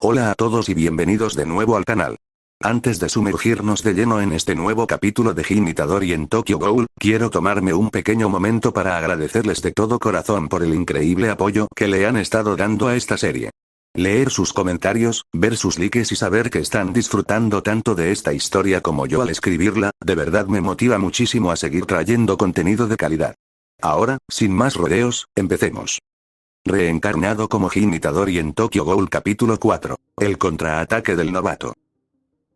Hola a todos y bienvenidos de nuevo al canal. Antes de sumergirnos de lleno en este nuevo capítulo de Jin Itadori en Tokyo Ghoul, quiero tomarme un pequeño momento para agradecerles de todo corazón por el increíble apoyo que le han estado dando a esta serie. Leer sus comentarios, ver sus likes y saber que están disfrutando tanto de esta historia como yo al escribirla, de verdad me motiva muchísimo a seguir trayendo contenido de calidad. Ahora, sin más rodeos, empecemos. Reencarnado como Jin Itadori en Tokyo Ghoul capítulo 4. El contraataque del novato.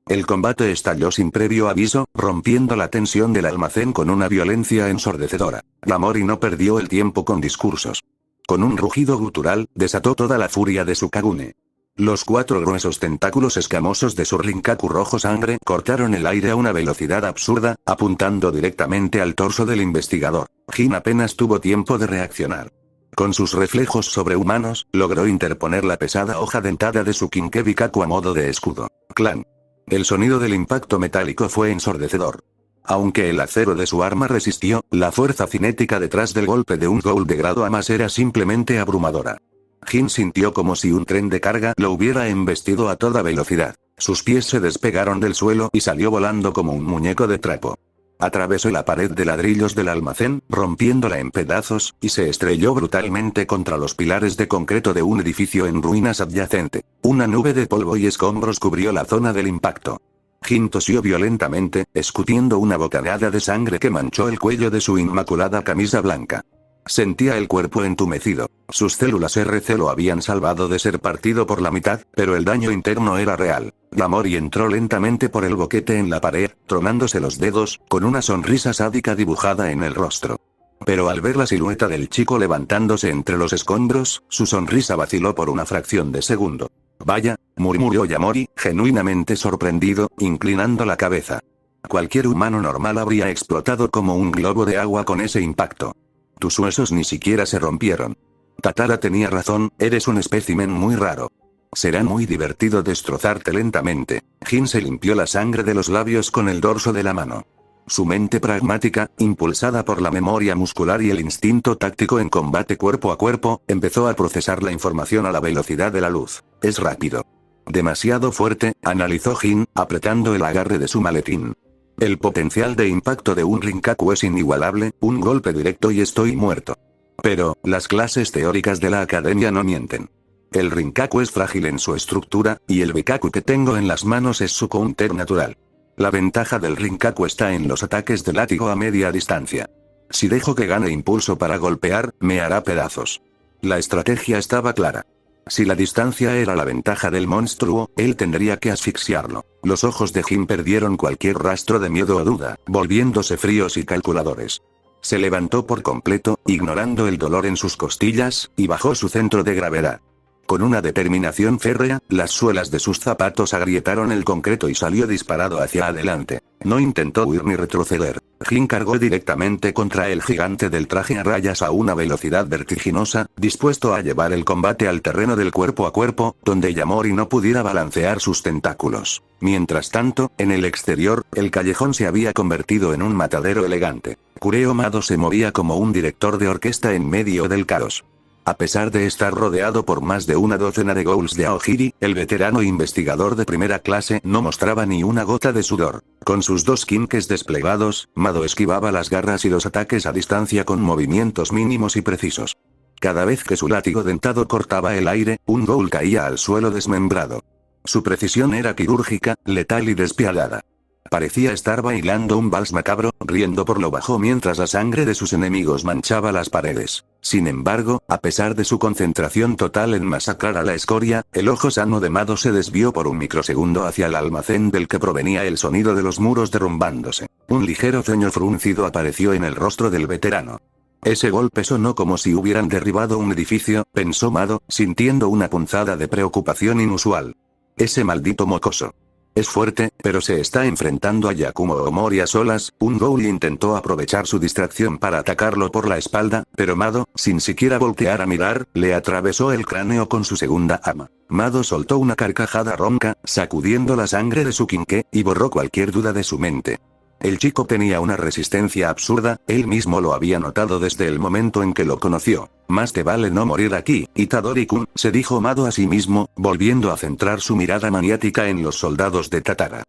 El combate estalló sin previo aviso, rompiendo la tensión del almacén con una violencia ensordecedora. Gamori no perdió el tiempo con discursos. Con un rugido gutural, desató toda la furia de su Kagune. Los 4 gruesos tentáculos escamosos de su Rinkaku rojo sangre cortaron el aire a una velocidad absurda, apuntando directamente al torso del investigador. Jin apenas tuvo tiempo de reaccionar. Con sus reflejos sobrehumanos, logró interponer la pesada hoja dentada de su Kinkebikaku a modo de escudo. ¡Clan! El sonido del impacto metálico fue ensordecedor. Aunque el acero de su arma resistió, la fuerza cinética detrás del golpe de un Ghoul de grado A más era simplemente abrumadora. Jin sintió como si un tren de carga lo hubiera embestido a toda velocidad. Sus pies se despegaron del suelo y salió volando como un muñeco de trapo. Atravesó la pared de ladrillos del almacén, rompiéndola en pedazos, y se estrelló brutalmente contra los pilares de concreto de un edificio en ruinas adyacente. Una nube de polvo y escombros cubrió la zona del impacto. Jin tosió violentamente, escupiendo una bocanada de sangre que manchó el cuello de su inmaculada camisa blanca. Sentía el cuerpo entumecido. Sus células RC lo habían salvado de ser partido por la mitad, pero el daño interno era real. Gamori entró lentamente por el boquete en la pared, tronándose los dedos, con una sonrisa sádica dibujada en el rostro. Pero al ver la silueta del chico levantándose entre los escombros, su sonrisa vaciló por una fracción de segundo. Vaya, murmuró Gamori, genuinamente sorprendido, inclinando la cabeza. Cualquier humano normal habría explotado como un globo de agua con ese impacto. Tus huesos ni siquiera se rompieron. Tatara tenía razón, eres un espécimen muy raro. Será muy divertido destrozarte lentamente. Jin se limpió la sangre de los labios con el dorso de la mano. Su mente pragmática, impulsada por la memoria muscular y el instinto táctico en combate cuerpo a cuerpo, empezó a procesar la información a la velocidad de la luz. Es rápido. Demasiado fuerte, analizó Jin, apretando el agarre de su maletín. El potencial de impacto de un Rinkaku es inigualable, un golpe directo y estoy muerto. Pero, las clases teóricas de la academia no mienten. El Rinkaku es frágil en su estructura, y el Bikaku que tengo en las manos es su counter natural. La ventaja del Rinkaku está en los ataques de látigo a media distancia. Si dejo que gane impulso para golpear, me hará pedazos. La estrategia estaba clara. Si la distancia era la ventaja del monstruo, él tendría que asfixiarlo. Los ojos de Jin perdieron cualquier rastro de miedo o duda, volviéndose fríos y calculadores. Se levantó por completo, ignorando el dolor en sus costillas, y bajó su centro de gravedad. Con una determinación férrea, las suelas de sus zapatos agrietaron el concreto y salió disparado hacia adelante. No intentó huir ni retroceder. Jin cargó directamente contra el gigante del traje a rayas a una velocidad vertiginosa, dispuesto a llevar el combate al terreno del cuerpo a cuerpo, donde Gamori no pudiera balancear sus tentáculos. Mientras tanto, en el exterior, el callejón se había convertido en un matadero elegante. Kureo Mado se movía como un director de orquesta en medio del caos. A pesar de estar rodeado por más de una docena de ghouls de Aogiri, el veterano investigador de primera clase no mostraba ni una gota de sudor. Con sus 2 kinkes desplegados, Mado esquivaba las garras y los ataques a distancia con movimientos mínimos y precisos. Cada vez que su látigo dentado cortaba el aire, un ghoul caía al suelo desmembrado. Su precisión era quirúrgica, letal y despiadada. Parecía estar bailando un vals macabro, riendo por lo bajo mientras la sangre de sus enemigos manchaba las paredes. Sin embargo, a pesar de su concentración total en masacrar a la escoria, el ojo sano de Mado se desvió por un microsegundo hacia el almacén del que provenía el sonido de los muros derrumbándose. Un ligero ceño fruncido apareció en el rostro del veterano. Ese golpe sonó como si hubieran derribado un edificio, pensó Mado, sintiendo una punzada de preocupación inusual. Ese maldito mocoso. Es fuerte, pero se está enfrentando a Yakumo Omori a solas. Un ghoul intentó aprovechar su distracción para atacarlo por la espalda, pero Mado, sin siquiera voltear a mirar, le atravesó el cráneo con su segunda arma. Mado soltó una carcajada ronca, sacudiendo la sangre de su quinqué, y borró cualquier duda de su mente. El chico tenía una resistencia absurda, él mismo lo había notado desde el momento en que lo conoció. Más te vale no morir aquí, Itadori-kun, se dijo Mado a sí mismo, volviendo a centrar su mirada maniática en los soldados de Tatara.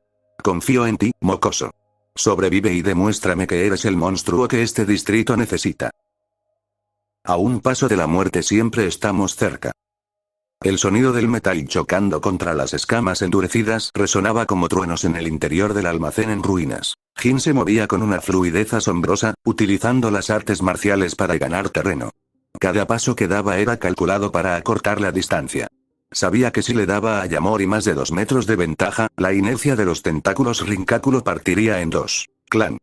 Confío en ti, mocoso. Sobrevive y demuéstrame que eres el monstruo que este distrito necesita. A un paso de la muerte siempre estamos cerca. El sonido del metal chocando contra las escamas endurecidas resonaba como truenos en el interior del almacén en ruinas. Jin se movía con una fluidez asombrosa, utilizando las artes marciales para ganar terreno. Cada paso que daba era calculado para acortar la distancia. Sabía que si le daba a Yamori más de 2 metros de ventaja, la inercia de los tentáculos Rinkaku lo partiría en dos. Clan.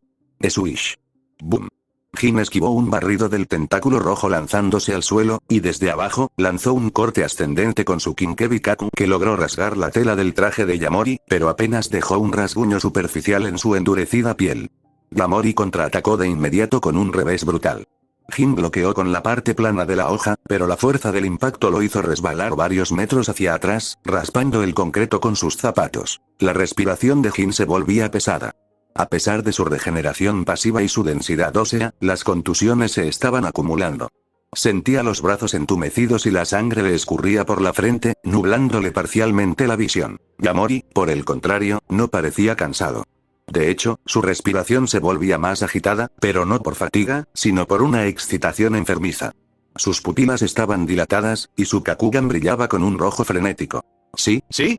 Swish. Boom. Jin esquivó un barrido del tentáculo rojo lanzándose al suelo, y desde abajo, lanzó un corte ascendente con su Kinkebikaku que logró rasgar la tela del traje de Yamori, pero apenas dejó un rasguño superficial en su endurecida piel. Yamori contraatacó de inmediato con un revés brutal. Jin bloqueó con la parte plana de la hoja, pero la fuerza del impacto lo hizo resbalar varios metros hacia atrás, raspando el concreto con sus zapatos. La respiración de Jin se volvía pesada. A pesar de su regeneración pasiva y su densidad ósea, las contusiones se estaban acumulando. Sentía los brazos entumecidos y la sangre le escurría por la frente, nublándole parcialmente la visión. Yamori, por el contrario, no parecía cansado. De hecho, su respiración se volvía más agitada, pero no por fatiga, sino por una excitación enfermiza. Sus pupilas estaban dilatadas, y su Kakugan brillaba con un rojo frenético. ¿Sí? ¿Sí?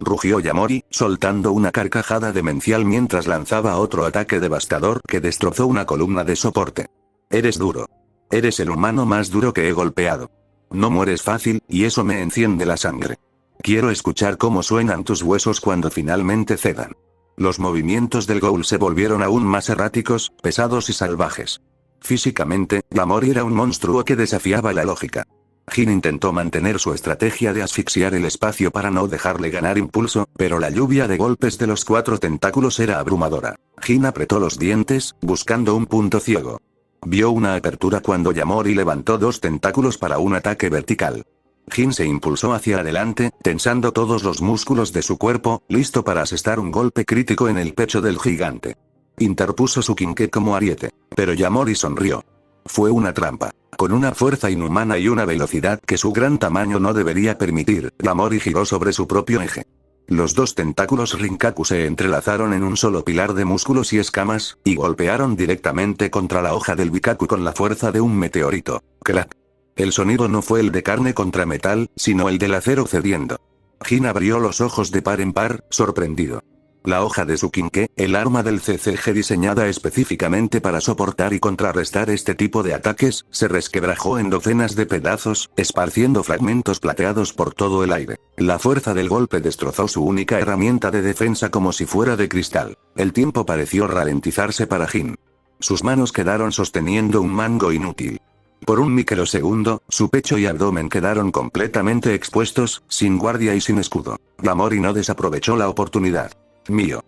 Rugió Yamori, soltando una carcajada demencial mientras lanzaba otro ataque devastador que destrozó una columna de soporte. Eres duro. Eres el humano más duro que he golpeado. No mueres fácil, y eso me enciende la sangre. Quiero escuchar cómo suenan tus huesos cuando finalmente cedan. Los movimientos del Ghoul se volvieron aún más erráticos, pesados y salvajes. Físicamente, Yamori era un monstruo que desafiaba la lógica. Jin intentó mantener su estrategia de asfixiar el espacio para no dejarle ganar impulso, pero la lluvia de golpes de los 4 tentáculos era abrumadora. Jin apretó los dientes, buscando un punto ciego. Vio una apertura cuando Yamori levantó 2 tentáculos para un ataque vertical. Jin se impulsó hacia adelante, tensando todos los músculos de su cuerpo, listo para asestar un golpe crítico en el pecho del gigante. Interpuso su Kinke como ariete, pero Yamori sonrió. Fue una trampa. Con una fuerza inhumana y una velocidad que su gran tamaño no debería permitir, Yamori giró sobre su propio eje. Los 2 tentáculos Rinkaku se entrelazaron en un solo pilar de músculos y escamas, y golpearon directamente contra la hoja del Bikaku con la fuerza de un meteorito. ¡Crack! El sonido no fue el de carne contra metal, sino el del acero cediendo. Jin abrió los ojos de par en par, sorprendido. La hoja de su Kinke, el arma del CCG diseñada específicamente para soportar y contrarrestar este tipo de ataques, se resquebrajó en docenas de pedazos, esparciendo fragmentos plateados por todo el aire. La fuerza del golpe destrozó su única herramienta de defensa como si fuera de cristal. El tiempo pareció ralentizarse para Jin. Sus manos quedaron sosteniendo un mango inútil. Por un microsegundo, su pecho y abdomen quedaron completamente expuestos, sin guardia y sin escudo. Yamori no desaprovechó la oportunidad. «Mío»,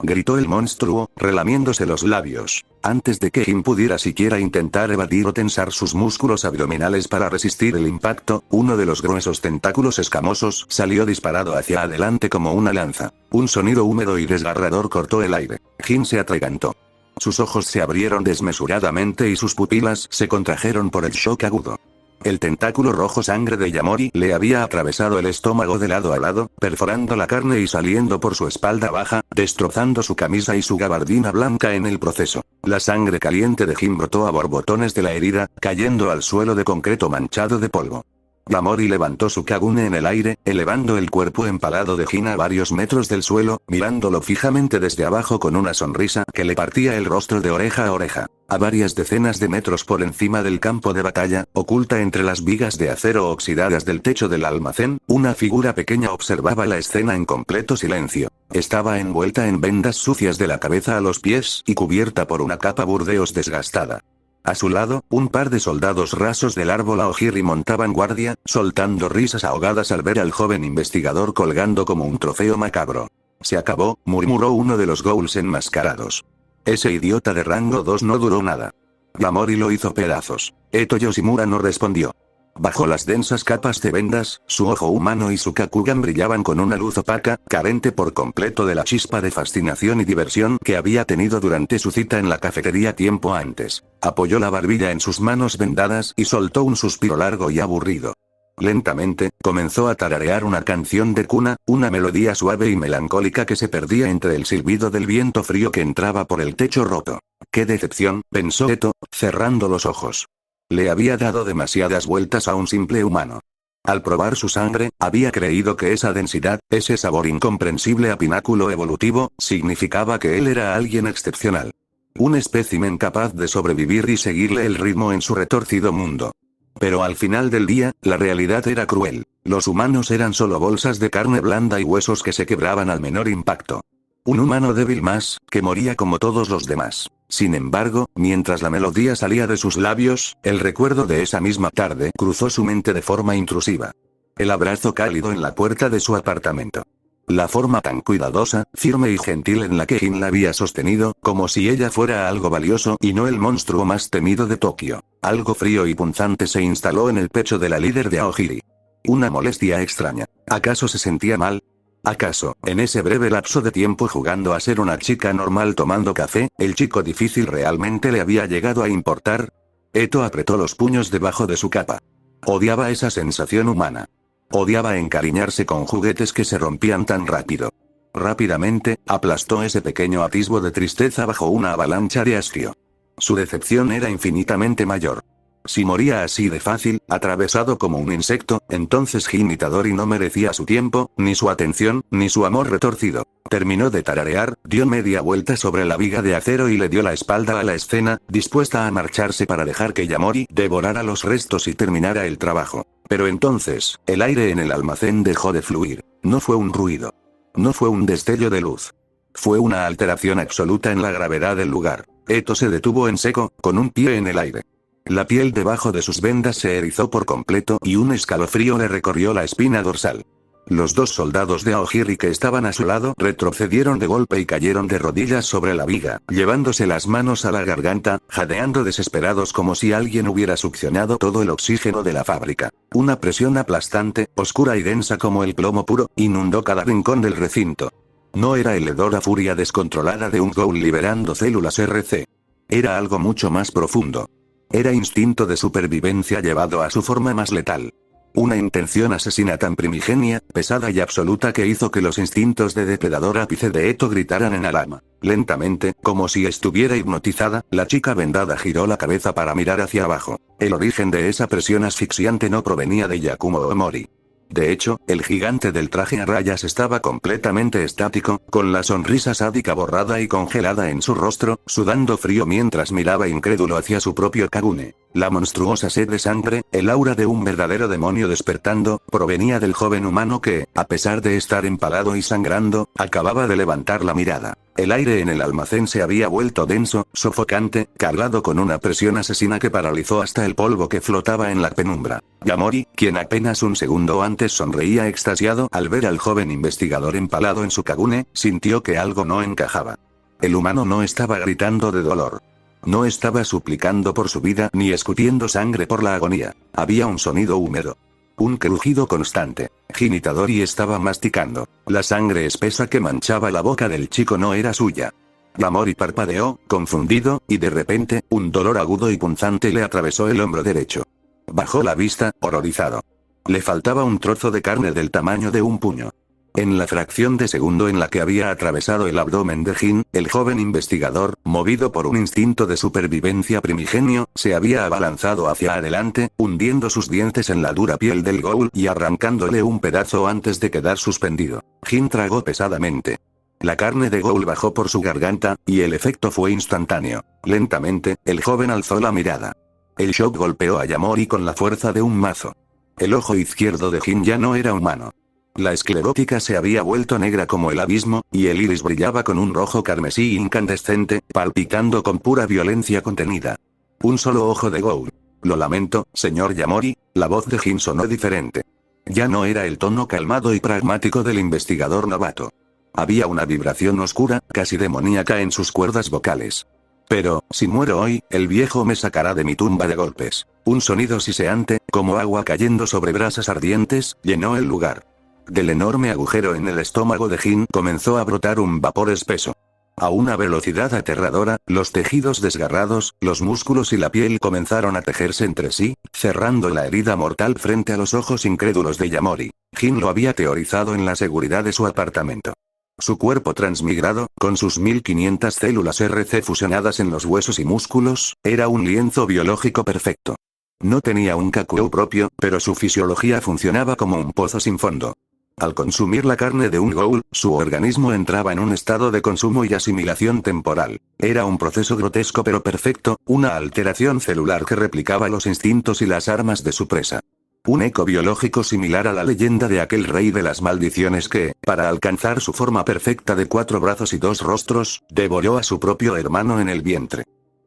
gritó el monstruo, relamiéndose los labios. Antes de que Jin pudiera siquiera intentar evadir o tensar sus músculos abdominales para resistir el impacto, uno de los gruesos tentáculos escamosos salió disparado hacia adelante como una lanza. Un sonido húmedo y desgarrador cortó el aire. Jin se atragantó. Sus ojos se abrieron desmesuradamente y sus pupilas se contrajeron por el shock agudo. El tentáculo rojo sangre de Yamori le había atravesado el estómago de lado a lado, perforando la carne y saliendo por su espalda baja, destrozando su camisa y su gabardina blanca en el proceso. La sangre caliente de Jin brotó a borbotones de la herida, cayendo al suelo de concreto manchado de polvo. Yamori levantó su Kagune en el aire, elevando el cuerpo empalado de Jin a varios metros del suelo, mirándolo fijamente desde abajo con una sonrisa que le partía el rostro de oreja a oreja. A varias decenas de metros por encima del campo de batalla, oculta entre las vigas de acero oxidadas del techo del almacén, una figura pequeña observaba la escena en completo silencio. Estaba envuelta en vendas sucias de la cabeza a los pies y cubierta por una capa burdeos desgastada. A su lado, un par de soldados rasos del árbol Aogiri montaban guardia, soltando risas ahogadas al ver al joven investigador colgando como un trofeo macabro. «Se acabó», murmuró uno de los ghouls enmascarados. «Ese idiota de rango 2 no duró nada». Yamori lo hizo pedazos. Eto Yoshimura no respondió. Bajo las densas capas de vendas, su ojo humano y su Kakugan brillaban con una luz opaca, carente por completo de la chispa de fascinación y diversión que había tenido durante su cita en la cafetería tiempo antes. Apoyó la barbilla en sus manos vendadas y soltó un suspiro largo y aburrido. Lentamente, comenzó a tararear una canción de cuna, una melodía suave y melancólica que se perdía entre el silbido del viento frío que entraba por el techo roto. ¡Qué decepción!, pensó Eto, cerrando los ojos. Le había dado demasiadas vueltas a un simple humano. Al probar su sangre, había creído que esa densidad, ese sabor incomprensible a pináculo evolutivo, significaba que él era alguien excepcional. Un espécimen capaz de sobrevivir y seguirle el ritmo en su retorcido mundo. Pero al final del día, la realidad era cruel. Los humanos eran solo bolsas de carne blanda y huesos que se quebraban al menor impacto. Un humano débil más, que moría como todos los demás. Sin embargo, mientras la melodía salía de sus labios, el recuerdo de esa misma tarde cruzó su mente de forma intrusiva. El abrazo cálido en la puerta de su apartamento. La forma tan cuidadosa, firme y gentil en la que Jin la había sostenido, como si ella fuera algo valioso y no el monstruo más temido de Tokio. Algo frío y punzante se instaló en el pecho de la líder de Aogiri. Una molestia extraña. ¿Acaso se sentía mal? ¿Acaso, en ese breve lapso de tiempo jugando a ser una chica normal tomando café, el chico difícil realmente le había llegado a importar? Eto apretó los puños debajo de su capa. Odiaba esa sensación humana. Odiaba encariñarse con juguetes que se rompían tan rápido. Rápidamente, aplastó ese pequeño atisbo de tristeza bajo una avalancha de hastío. Su decepción era infinitamente mayor. Si moría así de fácil, atravesado como un insecto, entonces Jin Itadori no merecía su tiempo, ni su atención, ni su amor retorcido. Terminó de tararear, dio media vuelta sobre la viga de acero y le dio la espalda a la escena, dispuesta a marcharse para dejar que Yamori devorara los restos y terminara el trabajo. Pero entonces, el aire en el almacén dejó de fluir. No fue un ruido. No fue un destello de luz. Fue una alteración absoluta en la gravedad del lugar. Eto se detuvo en seco, con un pie en el aire. La piel debajo de sus vendas se erizó por completo y un escalofrío le recorrió la espina dorsal. Los dos soldados de Aogiri que estaban a su lado retrocedieron de golpe y cayeron de rodillas sobre la viga, llevándose las manos a la garganta, jadeando desesperados como si alguien hubiera succionado todo el oxígeno de la fábrica. Una presión aplastante, oscura y densa como el plomo puro, inundó cada rincón del recinto. No era el hedor a furia descontrolada de un ghoul liberando células RC. Era algo mucho más profundo. Era instinto de supervivencia llevado a su forma más letal. Una intención asesina tan primigenia, pesada y absoluta que hizo que los instintos de depredador ápice de Eto gritaran en alarma. Lentamente, como si estuviera hipnotizada, la chica vendada giró la cabeza para mirar hacia abajo. El origen de esa presión asfixiante no provenía de Yakumo Omori. De hecho, el gigante del traje a rayas estaba completamente estático, con la sonrisa sádica borrada y congelada en su rostro, sudando frío mientras miraba incrédulo hacia su propio Kagune. La monstruosa sed de sangre, el aura de un verdadero demonio despertando, provenía del joven humano que, a pesar de estar empalado y sangrando, acababa de levantar la mirada. El aire en el almacén se había vuelto denso, sofocante, cargado con una presión asesina que paralizó hasta el polvo que flotaba en la penumbra. Yamori, quien apenas un segundo antes sonreía extasiado al ver al joven investigador empalado en su Kagune, sintió que algo no encajaba. El humano no estaba gritando de dolor. No estaba suplicando por su vida ni escupiendo sangre por la agonía. Había un sonido húmedo. Un crujido constante. Jin Itadori estaba masticando. La sangre espesa que manchaba la boca del chico no era suya. Yamori parpadeó, confundido, y de repente, un dolor agudo y punzante le atravesó el hombro derecho. Bajó la vista, horrorizado. Le faltaba un trozo de carne del tamaño de un puño. En la fracción de segundo en la que había atravesado el abdomen de Jin, el joven investigador, movido por un instinto de supervivencia primigenio, se había abalanzado hacia adelante, hundiendo sus dientes en la dura piel del ghoul y arrancándole un pedazo antes de quedar suspendido. Jin tragó pesadamente. La carne de ghoul bajó por su garganta, y el efecto fue instantáneo. Lentamente, el joven alzó la mirada. El shock golpeó a Yamori con la fuerza de un mazo. El ojo izquierdo de Jin ya no era humano. La esclerótica se había vuelto negra como el abismo, y el iris brillaba con un rojo carmesí incandescente, palpitando con pura violencia contenida. Un solo ojo de ghoul. Lo lamento, señor Yamori, la voz de Jin sonó diferente. Ya no era el tono calmado y pragmático del investigador novato. Había una vibración oscura, casi demoníaca en sus cuerdas vocales. Pero, si muero hoy, el viejo me sacará de mi tumba de golpes. Un sonido siseante, como agua cayendo sobre brasas ardientes, llenó el lugar. Del enorme agujero en el estómago de Jin comenzó a brotar un vapor espeso. A una velocidad aterradora, los tejidos desgarrados, los músculos y la piel comenzaron a tejerse entre sí, cerrando la herida mortal frente a los ojos incrédulos de Yamori. Jin lo había teorizado en la seguridad de su apartamento. Su cuerpo transmigrado, con sus 1500 células RC fusionadas en los huesos y músculos, era un lienzo biológico perfecto. No tenía un Kakuo propio, pero su fisiología funcionaba como un pozo sin fondo. Al consumir la carne de un ghoul, su organismo entraba en un estado de consumo y asimilación temporal. Era un proceso grotesco pero perfecto, una alteración celular que replicaba los instintos y las armas de su presa. Un eco biológico similar a la leyenda de aquel rey de las maldiciones que, para alcanzar su forma perfecta de 4 brazos y 2 rostros, devoró a su propio hermano en el vientre.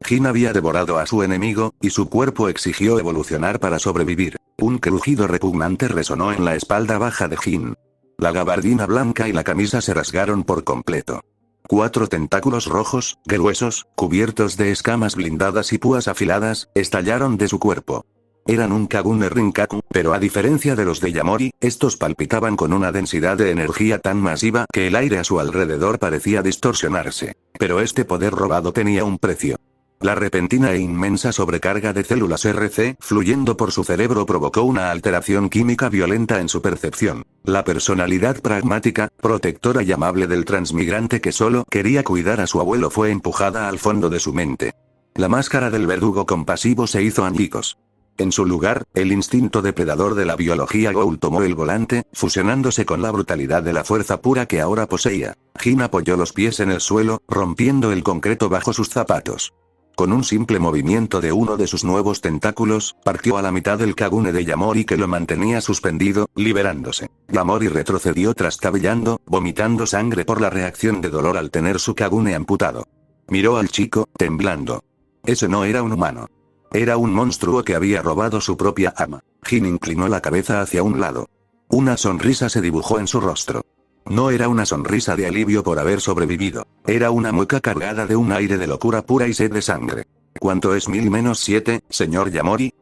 Jin había devorado a su enemigo, y su cuerpo exigió evolucionar para sobrevivir. Un crujido repugnante resonó en la espalda baja de Jin. La gabardina blanca y la camisa se rasgaron por completo. 4 tentáculos rojos, gruesos, cubiertos de escamas blindadas y púas afiladas, estallaron de su cuerpo. Eran un Kagune Rinkaku, pero a diferencia de los de Yamori, estos palpitaban con una densidad de energía tan masiva que el aire a su alrededor parecía distorsionarse. Pero este poder robado tenía un precio. La repentina e inmensa sobrecarga de células RC fluyendo por su cerebro provocó una alteración química violenta en su percepción. La personalidad pragmática, protectora y amable del transmigrante que solo quería cuidar a su abuelo fue empujada al fondo de su mente. La máscara del verdugo compasivo se hizo añicos. En su lugar, el instinto depredador de la biología ghoul tomó el volante, fusionándose con la brutalidad de la fuerza pura que ahora poseía. Jin apoyó los pies en el suelo, rompiendo el concreto bajo sus zapatos. Con un simple movimiento de uno de sus nuevos tentáculos, partió a la mitad el Kagune de Yamori que lo mantenía suspendido, liberándose. Yamori retrocedió trastabillando, vomitando sangre por la reacción de dolor al tener su Kagune amputado. Miró al chico, temblando. Ese no era un humano. Era un monstruo que había robado su propia ama. Jin inclinó la cabeza hacia un lado. Una sonrisa se dibujó en su rostro. No era una sonrisa de alivio por haber sobrevivido. Era una mueca cargada de un aire de locura pura y sed de sangre. ¿Cuánto es 1000-7, señor Yamori?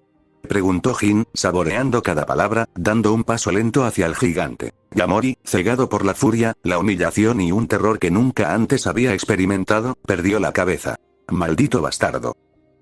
Preguntó Jin, saboreando cada palabra, dando un paso lento hacia el gigante. Yamori, cegado por la furia, la humillación y un terror que nunca antes había experimentado, perdió la cabeza. Maldito bastardo.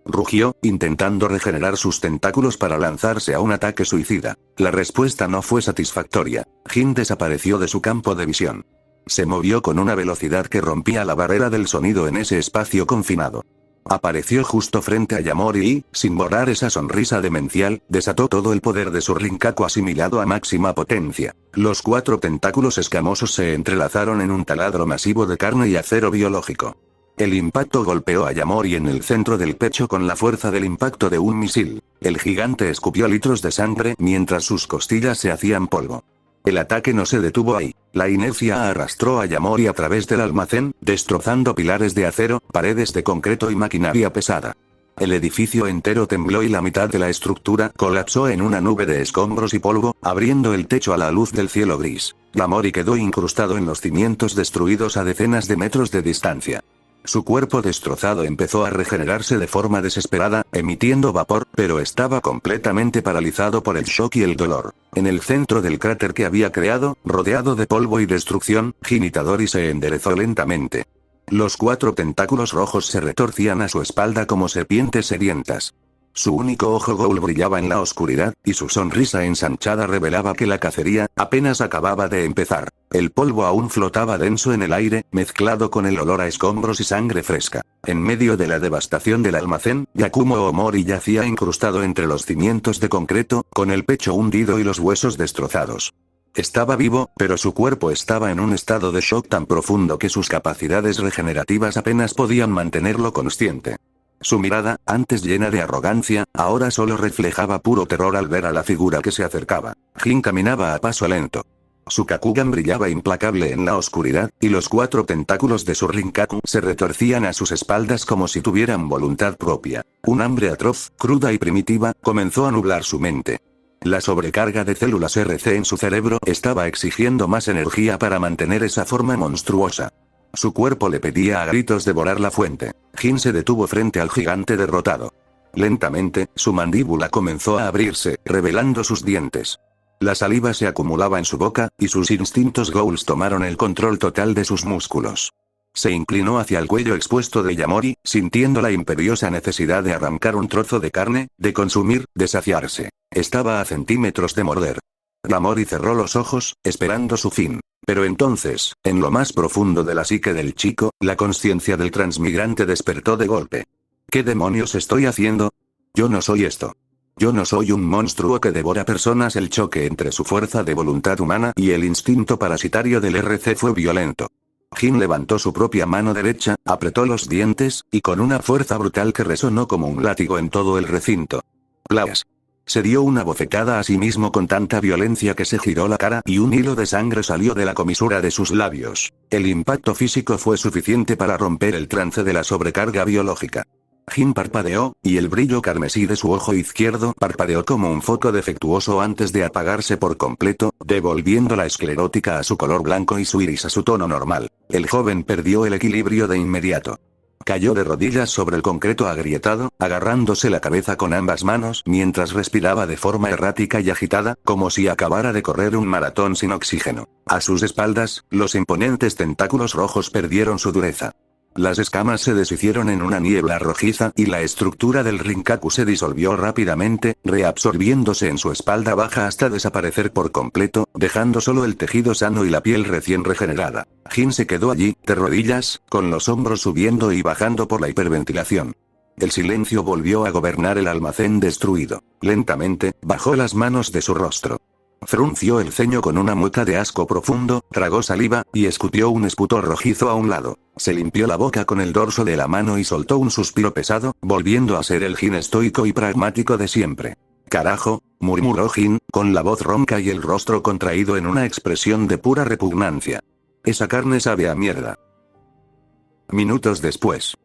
Rugió, intentando regenerar sus tentáculos para lanzarse a un ataque suicida. La respuesta no fue satisfactoria. Jin desapareció de su campo de visión. Se movió con una velocidad que rompía la barrera del sonido en ese espacio confinado. Apareció justo frente a Yamori y, sin borrar esa sonrisa demencial, desató todo el poder de su Rinkaku asimilado a máxima potencia. Los 4 tentáculos escamosos se entrelazaron en un taladro masivo de carne y acero biológico. El impacto golpeó a Yamori en el centro del pecho con la fuerza del impacto de un misil. El gigante escupió litros de sangre mientras sus costillas se hacían polvo. El ataque no se detuvo ahí. La inercia arrastró a Yamori a través del almacén, destrozando pilares de acero, paredes de concreto y maquinaria pesada. El edificio entero tembló y la mitad de la estructura colapsó en una nube de escombros y polvo, abriendo el techo a la luz del cielo gris. Yamori quedó incrustado en los cimientos destruidos a decenas de metros de distancia. Su cuerpo destrozado empezó a regenerarse de forma desesperada, emitiendo vapor, pero estaba completamente paralizado por el shock y el dolor. En el centro del cráter que había creado, rodeado de polvo y destrucción, Jin Itadori se enderezó lentamente. Los 4 tentáculos rojos se retorcían a su espalda como serpientes sedientas. Su único ojo ghoul brillaba en la oscuridad, y su sonrisa ensanchada revelaba que la cacería apenas acababa de empezar. El polvo aún flotaba denso en el aire, mezclado con el olor a escombros y sangre fresca. En medio de la devastación del almacén, Yakumo Omori yacía incrustado entre los cimientos de concreto, con el pecho hundido y los huesos destrozados. Estaba vivo, pero su cuerpo estaba en un estado de shock tan profundo que sus capacidades regenerativas apenas podían mantenerlo consciente. Su mirada, antes llena de arrogancia, ahora solo reflejaba puro terror al ver a la figura que se acercaba. Jin caminaba a paso lento. Su Kakugan brillaba implacable en la oscuridad, y los 4 tentáculos de su Rinkaku se retorcían a sus espaldas como si tuvieran voluntad propia. Un hambre atroz, cruda y primitiva, comenzó a nublar su mente. La sobrecarga de células RC en su cerebro estaba exigiendo más energía para mantener esa forma monstruosa. Su cuerpo le pedía a gritos devorar la fuente. Jin se detuvo frente al gigante derrotado. Lentamente, su mandíbula comenzó a abrirse, revelando sus dientes. La saliva se acumulaba en su boca, y sus instintos ghouls tomaron el control total de sus músculos. Se inclinó hacia el cuello expuesto de Yamori, sintiendo la imperiosa necesidad de arrancar un trozo de carne, de consumir, de saciarse. Estaba a centímetros de morder. Yamori cerró los ojos, esperando su fin. Pero entonces, en lo más profundo de la psique del chico, la conciencia del transmigrante despertó de golpe. ¿Qué demonios estoy haciendo? Yo no soy esto. Yo no soy un monstruo que devora personas. El choque entre su fuerza de voluntad humana y el instinto parasitario del RC fue violento. Jin levantó su propia mano derecha, apretó los dientes, y con una fuerza brutal que resonó como un látigo en todo el recinto. ¡Plas! Se dio una bofetada a sí mismo con tanta violencia que se giró la cara y un hilo de sangre salió de la comisura de sus labios. El impacto físico fue suficiente para romper el trance de la sobrecarga biológica. Jin parpadeó, y el brillo carmesí de su ojo izquierdo parpadeó como un foco defectuoso antes de apagarse por completo, devolviendo la esclerótica a su color blanco y su iris a su tono normal. El joven perdió el equilibrio de inmediato. Cayó de rodillas sobre el concreto agrietado, agarrándose la cabeza con ambas manos mientras respiraba de forma errática y agitada, como si acabara de correr un maratón sin oxígeno. A sus espaldas, los imponentes tentáculos rojos perdieron su dureza. Las escamas se deshicieron en una niebla rojiza y la estructura del Rinkaku se disolvió rápidamente, reabsorbiéndose en su espalda baja hasta desaparecer por completo, dejando solo el tejido sano y la piel recién regenerada. Jin se quedó allí, de rodillas, con los hombros subiendo y bajando por la hiperventilación. El silencio volvió a gobernar el almacén destruido. Lentamente, bajó las manos de su rostro. Frunció el ceño con una mueca de asco profundo, tragó saliva, y escupió un esputo rojizo a un lado. Se limpió la boca con el dorso de la mano y soltó un suspiro pesado, volviendo a ser el Jin estoico y pragmático de siempre. «Carajo», murmuró Jin, con la voz ronca y el rostro contraído en una expresión de pura repugnancia. «Esa carne sabe a mierda». Minutos después.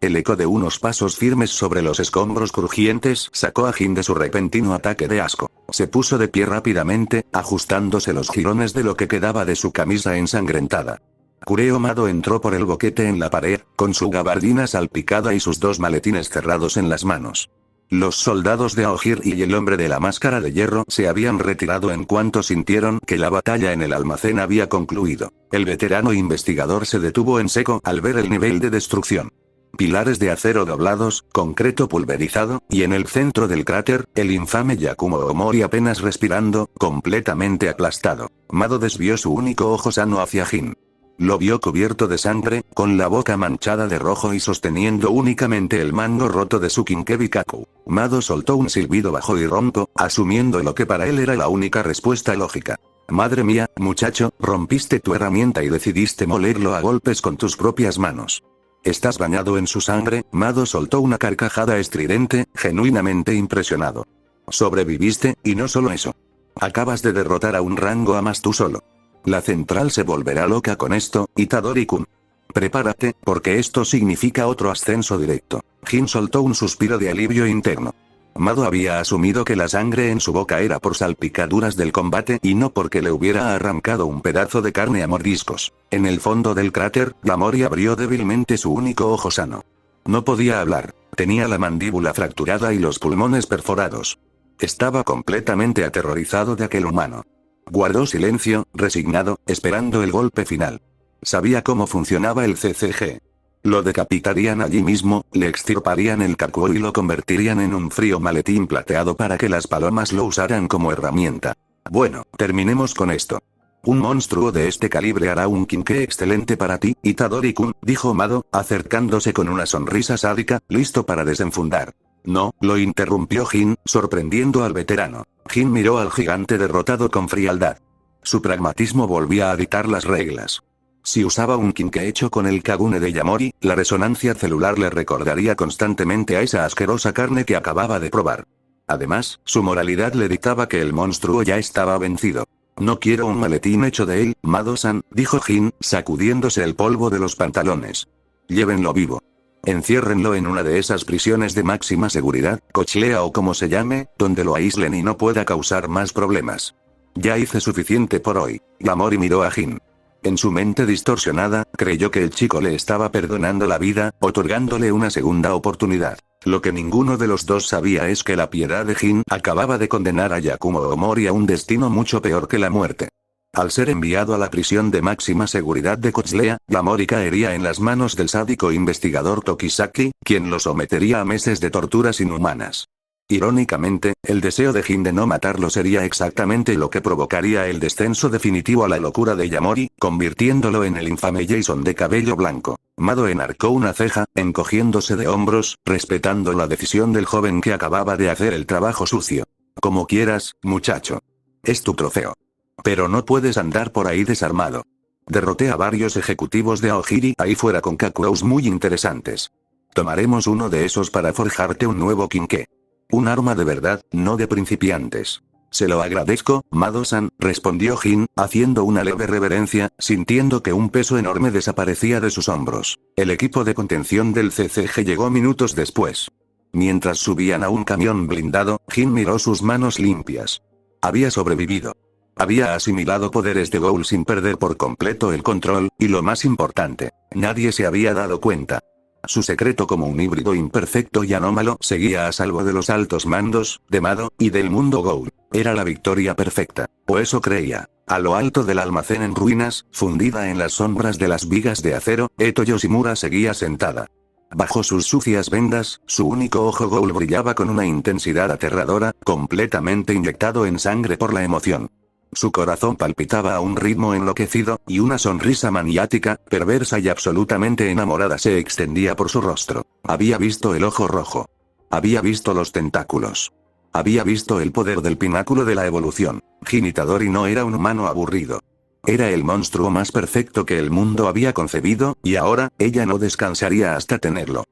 El eco de unos pasos firmes sobre los escombros crujientes sacó a Jin de su repentino ataque de asco. Se puso de pie rápidamente, ajustándose los jirones de lo que quedaba de su camisa ensangrentada. Kureo Mado entró por el boquete en la pared, con su gabardina salpicada y sus dos maletines cerrados en las manos. Los soldados de Aogir y el hombre de la máscara de hierro se habían retirado en cuanto sintieron que la batalla en el almacén había concluido. El veterano investigador se detuvo en seco al ver el nivel de destrucción. Pilares de acero doblados, concreto pulverizado, y en el centro del cráter, el infame Yakumo Omori apenas respirando, completamente aplastado. Mado desvió su único ojo sano hacia Jin. Lo vio cubierto de sangre, con la boca manchada de rojo y sosteniendo únicamente el mango roto de su Kinkebikaku. Mado soltó un silbido bajo y ronco, asumiendo lo que para él era la única respuesta lógica. «Madre mía, muchacho, rompiste tu herramienta y decidiste molerlo a golpes con tus propias manos. ¿Estás bañado en su sangre?» Mado soltó una carcajada estridente, genuinamente impresionado. «Sobreviviste, y no solo eso. Acabas de derrotar a un rango a más tú solo. La central se volverá loca con esto, Itadori-kun. Prepárate, porque esto significa otro ascenso directo». Jin soltó un suspiro de alivio interno. Mado había asumido que la sangre en su boca era por salpicaduras del combate y no porque le hubiera arrancado un pedazo de carne a mordiscos. En el fondo del cráter, Yamori abrió débilmente su único ojo sano. No podía hablar, tenía la mandíbula fracturada y los pulmones perforados. Estaba completamente aterrorizado de aquel humano. Guardó silencio, resignado, esperando el golpe final. Sabía cómo funcionaba el CCG. Lo decapitarían allí mismo, le extirparían el Kakuo y lo convertirían en un frío maletín plateado para que las palomas lo usaran como herramienta. Bueno, terminemos con esto. Un monstruo de este calibre hará un Kinke excelente para ti, Itadori-kun, dijo Mado, acercándose con una sonrisa sádica, listo para desenfundar. No, lo interrumpió Jin, sorprendiendo al veterano. Jin miró al gigante derrotado con frialdad. Su pragmatismo volvía a dictar las reglas. Si usaba un Kinke hecho con el Kagune de Yamori, la resonancia celular le recordaría constantemente a esa asquerosa carne que acababa de probar. Además, su moralidad le dictaba que el monstruo ya estaba vencido. «No quiero un maletín hecho de él, Mado-san», dijo Jin, sacudiéndose el polvo de los pantalones. «Llévenlo vivo. Enciérrenlo en una de esas prisiones de máxima seguridad, cochlea o como se llame, donde lo aíslen y no pueda causar más problemas. Ya hice suficiente por hoy». Yamori miró a Jin. En su mente distorsionada, creyó que el chico le estaba perdonando la vida, otorgándole una segunda oportunidad. Lo que ninguno de los dos sabía es que la piedad de Jin acababa de condenar a Yakumo Omori a un destino mucho peor que la muerte. Al ser enviado a la prisión de máxima seguridad de Kotslea, Yamori caería en las manos del sádico investigador Tokisaki, quien lo sometería a meses de torturas inhumanas. Irónicamente, el deseo de Jin de no matarlo sería exactamente lo que provocaría el descenso definitivo a la locura de Yamori, convirtiéndolo en el infame Jason de cabello blanco. Mado enarcó una ceja, encogiéndose de hombros, respetando la decisión del joven que acababa de hacer el trabajo sucio. Como quieras, muchacho. Es tu trofeo. Pero no puedes andar por ahí desarmado. Derroté a varios ejecutivos de Aogiri ahí fuera con kakuous muy interesantes. Tomaremos uno de esos para forjarte un nuevo Kinke. Un arma de verdad, no de principiantes. Se lo agradezco, Mado-san, respondió Jin, haciendo una leve reverencia, sintiendo que un peso enorme desaparecía de sus hombros. El equipo de contención del CCG llegó minutos después. Mientras subían a un camión blindado, Jin miró sus manos limpias. Había sobrevivido. Había asimilado poderes de Ghoul sin perder por completo el control, y lo más importante, nadie se había dado cuenta. Su secreto como un híbrido imperfecto y anómalo seguía a salvo de los altos mandos, de Mado, y del mundo Ghoul. Era la victoria perfecta, o eso creía. A lo alto del almacén en ruinas, fundida en las sombras de las vigas de acero, Eto Yoshimura seguía sentada. Bajo sus sucias vendas, su único ojo Ghoul brillaba con una intensidad aterradora, completamente inyectado en sangre por la emoción. Su corazón palpitaba a un ritmo enloquecido, y una sonrisa maniática, perversa y absolutamente enamorada se extendía por su rostro. Había visto el ojo rojo. Había visto los tentáculos. Había visto el poder del pináculo de la evolución. Jin Itadori no era un humano aburrido. Era el monstruo más perfecto que el mundo había concebido, y ahora, ella no descansaría hasta tenerlo.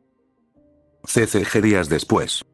CCG días después.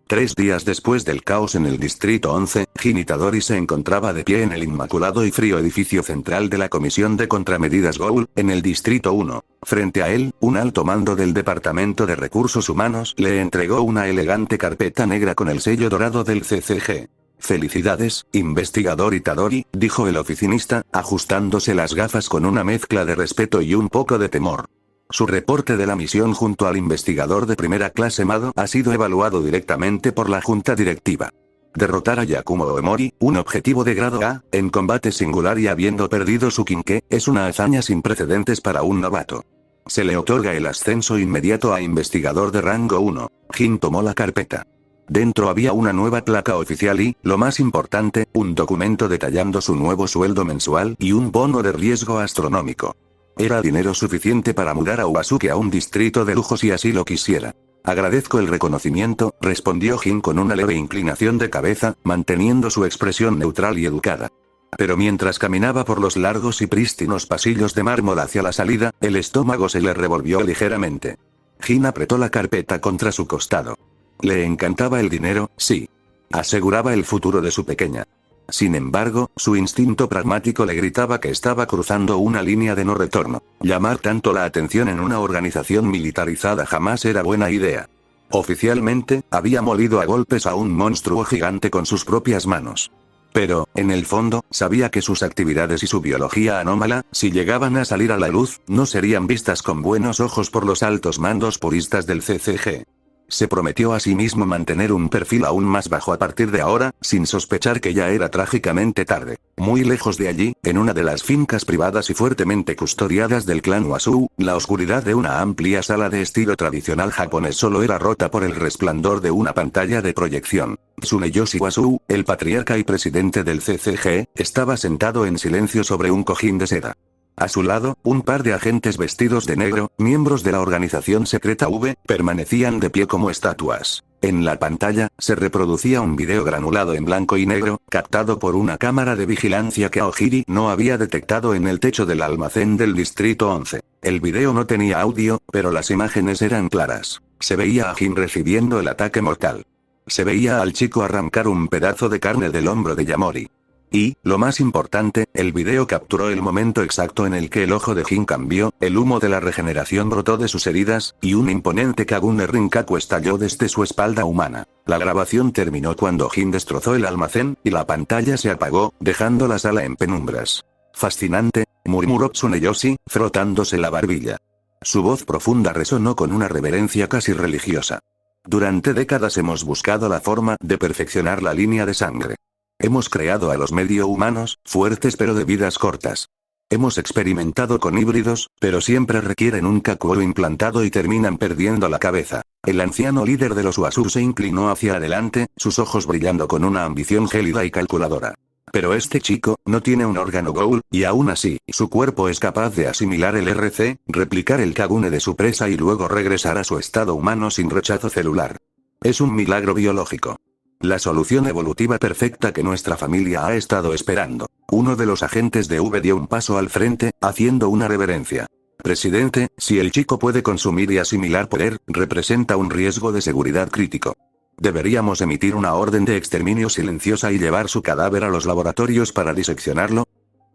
3 días después del caos en el Distrito 11, Jin Itadori se encontraba de pie en el inmaculado y frío edificio central de la Comisión de Contramedidas Ghoul, en el Distrito 1. Frente a él, un alto mando del Departamento de Recursos Humanos le entregó una elegante carpeta negra con el sello dorado del CCG. Felicidades, investigador Itadori, dijo el oficinista, ajustándose las gafas con una mezcla de respeto y un poco de temor. Su reporte de la misión junto al investigador de primera clase Mado ha sido evaluado directamente por la junta directiva. Derrotar a Yakumo Omori, un objetivo de grado A, en combate singular y habiendo perdido su Kinke, es una hazaña sin precedentes para un novato. Se le otorga el ascenso inmediato a investigador de rango 1. Jin tomó la carpeta. Dentro había una nueva placa oficial y, lo más importante, un documento detallando su nuevo sueldo mensual y un bono de riesgo astronómico. Era dinero suficiente para mudar a Uasuke a un distrito de lujo si así lo quisiera. Agradezco el reconocimiento, respondió Jin con una leve inclinación de cabeza, manteniendo su expresión neutral y educada. Pero mientras caminaba por los largos y prístinos pasillos de mármol hacia la salida, el estómago se le revolvió ligeramente. Jin apretó la carpeta contra su costado. Le encantaba el dinero, sí. Aseguraba el futuro de su pequeña. Sin embargo, su instinto pragmático le gritaba que estaba cruzando una línea de no retorno. Llamar tanto la atención en una organización militarizada jamás era buena idea. Oficialmente, había molido a golpes a un monstruo gigante con sus propias manos. Pero, en el fondo, sabía que sus actividades y su biología anómala, si llegaban a salir a la luz, no serían vistas con buenos ojos por los altos mandos puristas del CCG. Se prometió a sí mismo mantener un perfil aún más bajo a partir de ahora, sin sospechar que ya era trágicamente tarde. Muy lejos de allí, en una de las fincas privadas y fuertemente custodiadas del clan Wasou, la oscuridad de una amplia sala de estilo tradicional japonés solo era rota por el resplandor de una pantalla de proyección. Tsuneyoshi Wasou, el patriarca y presidente del CCG, estaba sentado en silencio sobre un cojín de seda. A su lado, un par de agentes vestidos de negro, miembros de la organización secreta V, permanecían de pie como estatuas. En la pantalla, se reproducía un video granulado en blanco y negro, captado por una cámara de vigilancia que Aogiri no había detectado en el techo del almacén del Distrito 11. El video no tenía audio, pero las imágenes eran claras. Se veía a Jin recibiendo el ataque mortal. Se veía al chico arrancar un pedazo de carne del hombro de Yamori. Y, lo más importante, el video capturó el momento exacto en el que el ojo de Jin cambió, el humo de la regeneración brotó de sus heridas, y un imponente Kagune Rinkaku estalló desde su espalda humana. La grabación terminó cuando Jin destrozó el almacén, y la pantalla se apagó, dejando la sala en penumbras. Fascinante, murmuró Tsuneyoshi, frotándose la barbilla. Su voz profunda resonó con una reverencia casi religiosa. Durante décadas hemos buscado la forma de perfeccionar la línea de sangre. Hemos creado a los medio humanos, fuertes pero de vidas cortas. Hemos experimentado con híbridos, pero siempre requieren un kakuo implantado y terminan perdiendo la cabeza. El anciano líder de los Uasu se inclinó hacia adelante, sus ojos brillando con una ambición gélida y calculadora. Pero este chico no tiene un órgano Goul, y aún así, su cuerpo es capaz de asimilar el RC, replicar el Kagune de su presa y luego regresar a su estado humano sin rechazo celular. Es un milagro biológico. La solución evolutiva perfecta que nuestra familia ha estado esperando. Uno de los agentes de V dio un paso al frente, haciendo una reverencia. Presidente, si el chico puede consumir y asimilar poder, representa un riesgo de seguridad crítico. ¿Deberíamos emitir una orden de exterminio silenciosa y llevar su cadáver a los laboratorios para diseccionarlo?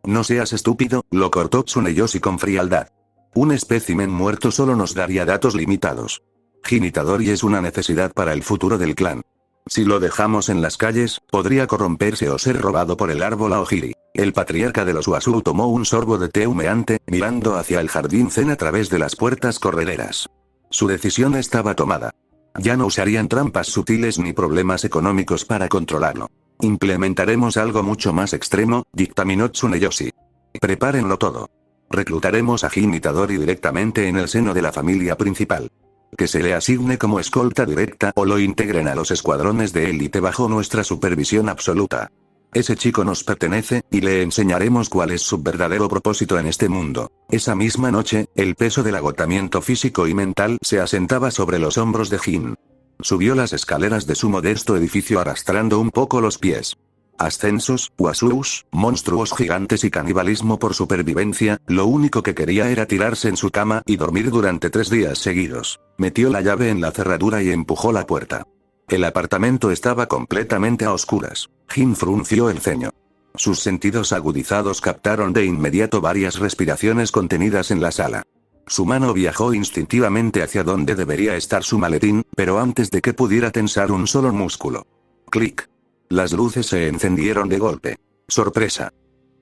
No seas estúpido, lo cortó Tsuneyoshi con frialdad. Un espécimen muerto solo nos daría datos limitados. Jin Itadori es una necesidad para el futuro del clan. Si lo dejamos en las calles, podría corromperse o ser robado por el árbol Aogiri. El patriarca de los Uasu tomó un sorbo de té humeante, mirando hacia el jardín zen a través de las puertas correderas. Su decisión estaba tomada. Ya no usarían trampas sutiles ni problemas económicos para controlarlo. Implementaremos algo mucho más extremo, dictaminó Tsuneyoshi. Prepárenlo todo. Reclutaremos a Jin Itadori directamente en el seno de la familia principal. Que se le asigne como escolta directa o lo integren a los escuadrones de élite bajo nuestra supervisión absoluta. Ese chico nos pertenece, y le enseñaremos cuál es su verdadero propósito en este mundo. Esa misma noche, el peso del agotamiento físico y mental se asentaba sobre los hombros de Jin. Subió las escaleras de su modesto edificio arrastrando un poco los pies. Ascensos, Wasus, monstruos gigantes y canibalismo por supervivencia, lo único que quería era tirarse en su cama y dormir durante 3 días seguidos. Metió la llave en la cerradura y empujó la puerta. El apartamento estaba completamente a oscuras. Jin frunció el ceño. Sus sentidos agudizados captaron de inmediato varias respiraciones contenidas en la sala. Su mano viajó instintivamente hacia donde debería estar su maletín, pero antes de que pudiera tensar un solo músculo. Clic. Las luces se encendieron de golpe. ¡Sorpresa!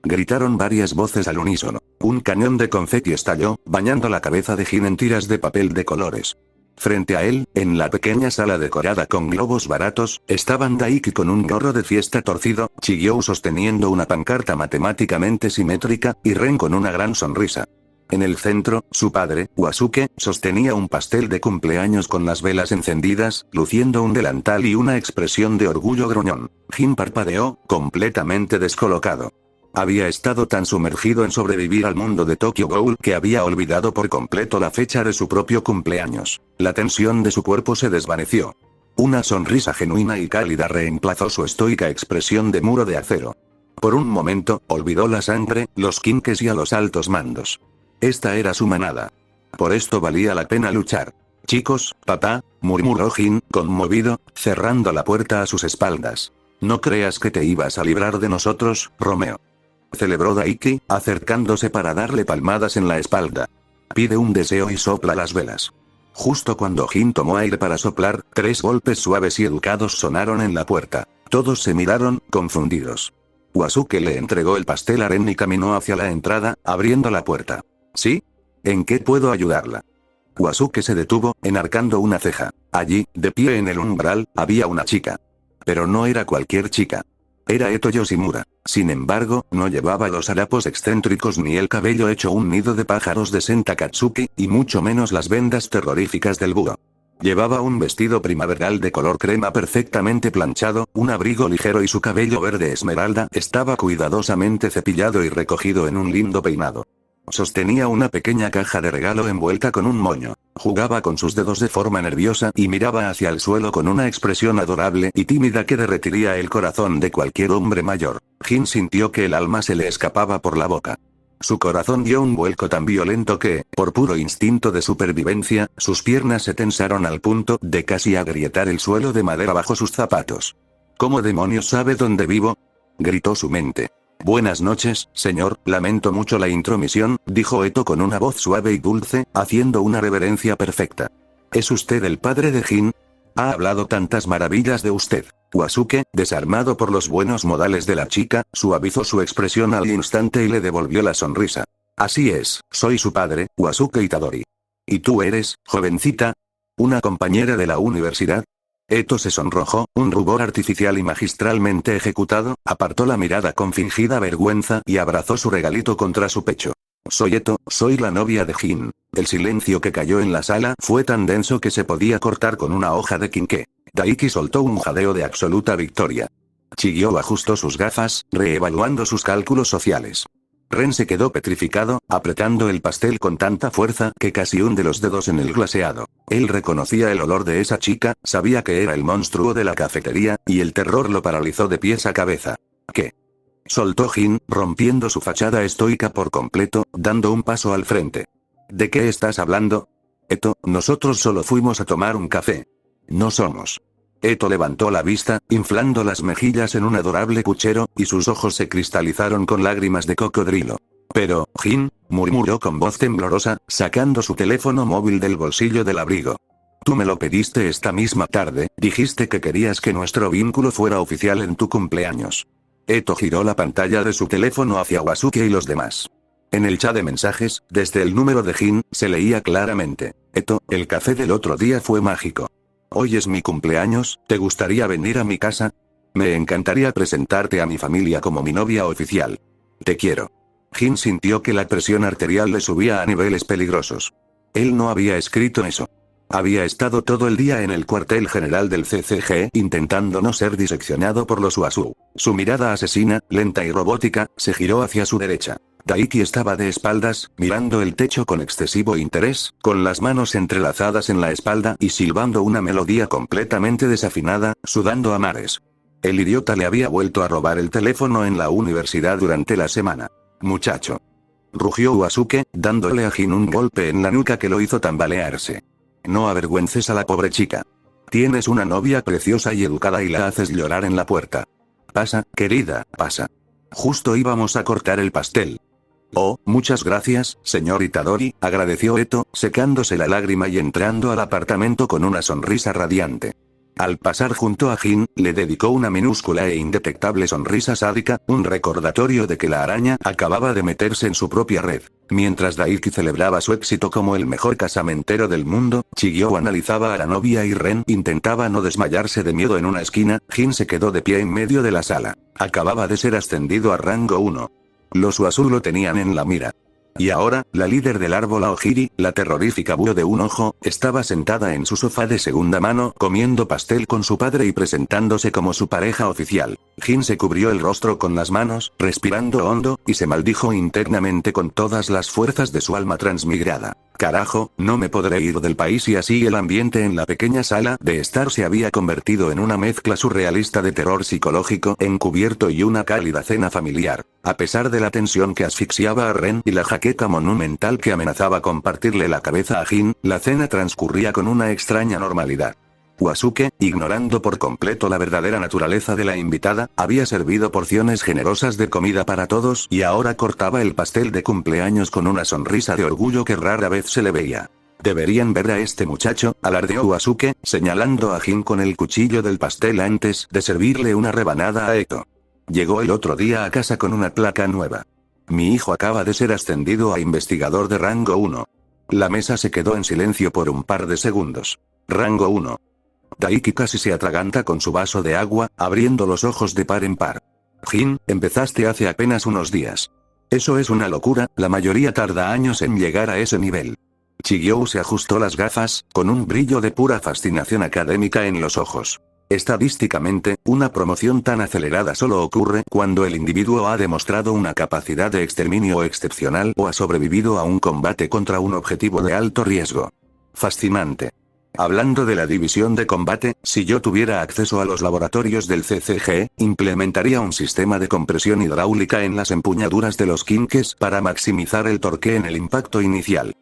Gritaron varias voces al unísono. Un cañón de confeti estalló, bañando la cabeza de Jin en tiras de papel de colores. Frente a él, en la pequeña sala decorada con globos baratos, estaban Daiki con un gorro de fiesta torcido, Chiyou sosteniendo una pancarta matemáticamente simétrica, y Ren con una gran sonrisa. En el centro, su padre, Wasuke, sostenía un pastel de cumpleaños con las velas encendidas, luciendo un delantal y una expresión de orgullo gruñón. Jin parpadeó, completamente descolocado. Había estado tan sumergido en sobrevivir al mundo de Tokyo Ghoul que había olvidado por completo la fecha de su propio cumpleaños. La tensión de su cuerpo se desvaneció. Una sonrisa genuina y cálida reemplazó su estoica expresión de muro de acero. Por un momento, olvidó la sangre, los quinques y a los altos mandos. Esta era su manada. Por esto valía la pena luchar. Chicos, papá, murmuró Jin, conmovido, cerrando la puerta a sus espaldas. No creas que te ibas a librar de nosotros, Romeo. Celebró Daiki, acercándose para darle palmadas en la espalda. Pide un deseo y sopla las velas. Justo cuando Jin tomó aire para soplar, 3 golpes suaves y educados sonaron en la puerta. Todos se miraron, confundidos. Wasuke le entregó el pastel a Ren y caminó hacia la entrada, abriendo la puerta. ¿Sí? ¿En qué puedo ayudarla? Wasuke se detuvo, enarcando una ceja. Allí, de pie en el umbral, había una chica. Pero no era cualquier chica. Era Eto Yoshimura. Sin embargo, no llevaba los harapos excéntricos ni el cabello hecho un nido de pájaros de Senta Katsuki, y mucho menos las vendas terroríficas del búho. Llevaba un vestido primaveral de color crema perfectamente planchado, un abrigo ligero y su cabello verde esmeralda estaba cuidadosamente cepillado y recogido en un lindo peinado. Sostenía una pequeña caja de regalo envuelta con un moño. Jugaba con sus dedos de forma nerviosa y miraba hacia el suelo con una expresión adorable y tímida que derretiría el corazón de cualquier hombre mayor. Jin sintió que el alma se le escapaba por la boca. Su corazón dio un vuelco tan violento que, por puro instinto de supervivencia, sus piernas se tensaron al punto de casi agrietar el suelo de madera bajo sus zapatos. ¿Cómo demonios sabe dónde vivo?, gritó su mente. Buenas noches, señor, lamento mucho la intromisión, dijo Eto con una voz suave y dulce, haciendo una reverencia perfecta. ¿Es usted el padre de Jin? Ha hablado tantas maravillas de usted. Wasuke, desarmado por los buenos modales de la chica, suavizó su expresión al instante y le devolvió la sonrisa. Así es, soy su padre, Wasuke Itadori. ¿Y tú eres, jovencita? ¿Una compañera de la universidad? Eto se sonrojó, un rubor artificial y magistralmente ejecutado, apartó la mirada con fingida vergüenza y abrazó su regalito contra su pecho. Soy Eto, soy la novia de Jin. El silencio que cayó en la sala fue tan denso que se podía cortar con una hoja de quinqué. Daiki soltó un jadeo de absoluta victoria. Chigyo ajustó sus gafas, reevaluando sus cálculos sociales. Ren se quedó petrificado, apretando el pastel con tanta fuerza que casi hunde los dedos en el glaseado. Él reconocía el olor de esa chica, sabía que era el monstruo de la cafetería, y el terror lo paralizó de pies a cabeza. ¿Qué? Soltó Jin, rompiendo su fachada estoica por completo, dando un paso al frente. ¿De qué estás hablando? Eto, nosotros solo fuimos a tomar un café. No somos. Eto levantó la vista, inflando las mejillas en un adorable puchero, y sus ojos se cristalizaron con lágrimas de cocodrilo. Pero, Jin, murmuró con voz temblorosa, sacando su teléfono móvil del bolsillo del abrigo. Tú me lo pediste esta misma tarde, dijiste que querías que nuestro vínculo fuera oficial en tu cumpleaños. Eto giró la pantalla de su teléfono hacia Wasuke y los demás. En el chat de mensajes, desde el número de Jin, se leía claramente: Eto, el café del otro día fue mágico. Hoy es mi cumpleaños, ¿te gustaría venir a mi casa? Me encantaría presentarte a mi familia como mi novia oficial. Te quiero. Jin sintió que la presión arterial le subía a niveles peligrosos. Él no había escrito eso. Había estado todo el día en el cuartel general del CCG intentando no ser diseccionado por los Wasu. Su mirada asesina, lenta y robótica, se giró hacia su derecha. Daiki estaba de espaldas, mirando el techo con excesivo interés, con las manos entrelazadas en la espalda y silbando una melodía completamente desafinada, sudando a mares. El idiota le había vuelto a robar el teléfono en la universidad durante la semana. Muchacho. Rugió Wasuke, dándole a Jin un golpe en la nuca que lo hizo tambalearse. No avergüences a la pobre chica. Tienes una novia preciosa y educada y la haces llorar en la puerta. Pasa, querida, pasa. Justo íbamos a cortar el pastel. Oh, muchas gracias, señor Itadori, agradeció Eto, secándose la lágrima y entrando al apartamento con una sonrisa radiante. Al pasar junto a Jin, le dedicó una minúscula e indetectable sonrisa sádica, un recordatorio de que la araña acababa de meterse en su propia red. Mientras Daiki celebraba su éxito como el mejor casamentero del mundo, Chigyo analizaba a la novia y Ren intentaba no desmayarse de miedo en una esquina. Jin se quedó de pie en medio de la sala. Acababa de ser ascendido a rango 1. Los Wasu lo tenían en la mira. Y ahora, la líder del árbol Aojiri, la terrorífica búho de un ojo, estaba sentada en su sofá de segunda mano, comiendo pastel con su padre y presentándose como su pareja oficial. Jin se cubrió el rostro con las manos, respirando hondo, y se maldijo internamente con todas las fuerzas de su alma transmigrada. Carajo, no me podré ir del país. Y así el ambiente en la pequeña sala de estar se había convertido en una mezcla surrealista de terror psicológico encubierto y una cálida cena familiar. A pesar de la tensión que asfixiaba a Ren y la jaqueca monumental que amenazaba con partirle la cabeza a Jin, la cena transcurría con una extraña normalidad. Wasuke, ignorando por completo la verdadera naturaleza de la invitada, había servido porciones generosas de comida para todos y ahora cortaba el pastel de cumpleaños con una sonrisa de orgullo que rara vez se le veía. Deberían ver a este muchacho, alardeó Wasuke, señalando a Jin con el cuchillo del pastel antes de servirle una rebanada a Eto. Llegó el otro día a casa con una placa nueva. Mi hijo acaba de ser ascendido a investigador de rango 1. La mesa se quedó en silencio por un par de segundos. Rango 1. Daiki casi se atraganta con su vaso de agua, abriendo los ojos de par en par. Jin, empezaste hace apenas unos días. Eso es una locura, la mayoría tarda años en llegar a ese nivel. Chigyo se ajustó las gafas, con un brillo de pura fascinación académica en los ojos. Estadísticamente, una promoción tan acelerada solo ocurre cuando el individuo ha demostrado una capacidad de exterminio excepcional o ha sobrevivido a un combate contra un objetivo de alto riesgo. Fascinante. Hablando de la división de combate, si yo tuviera acceso a los laboratorios del CCG, implementaría un sistema de compresión hidráulica en las empuñaduras de los quinques para maximizar el torque en el impacto inicial.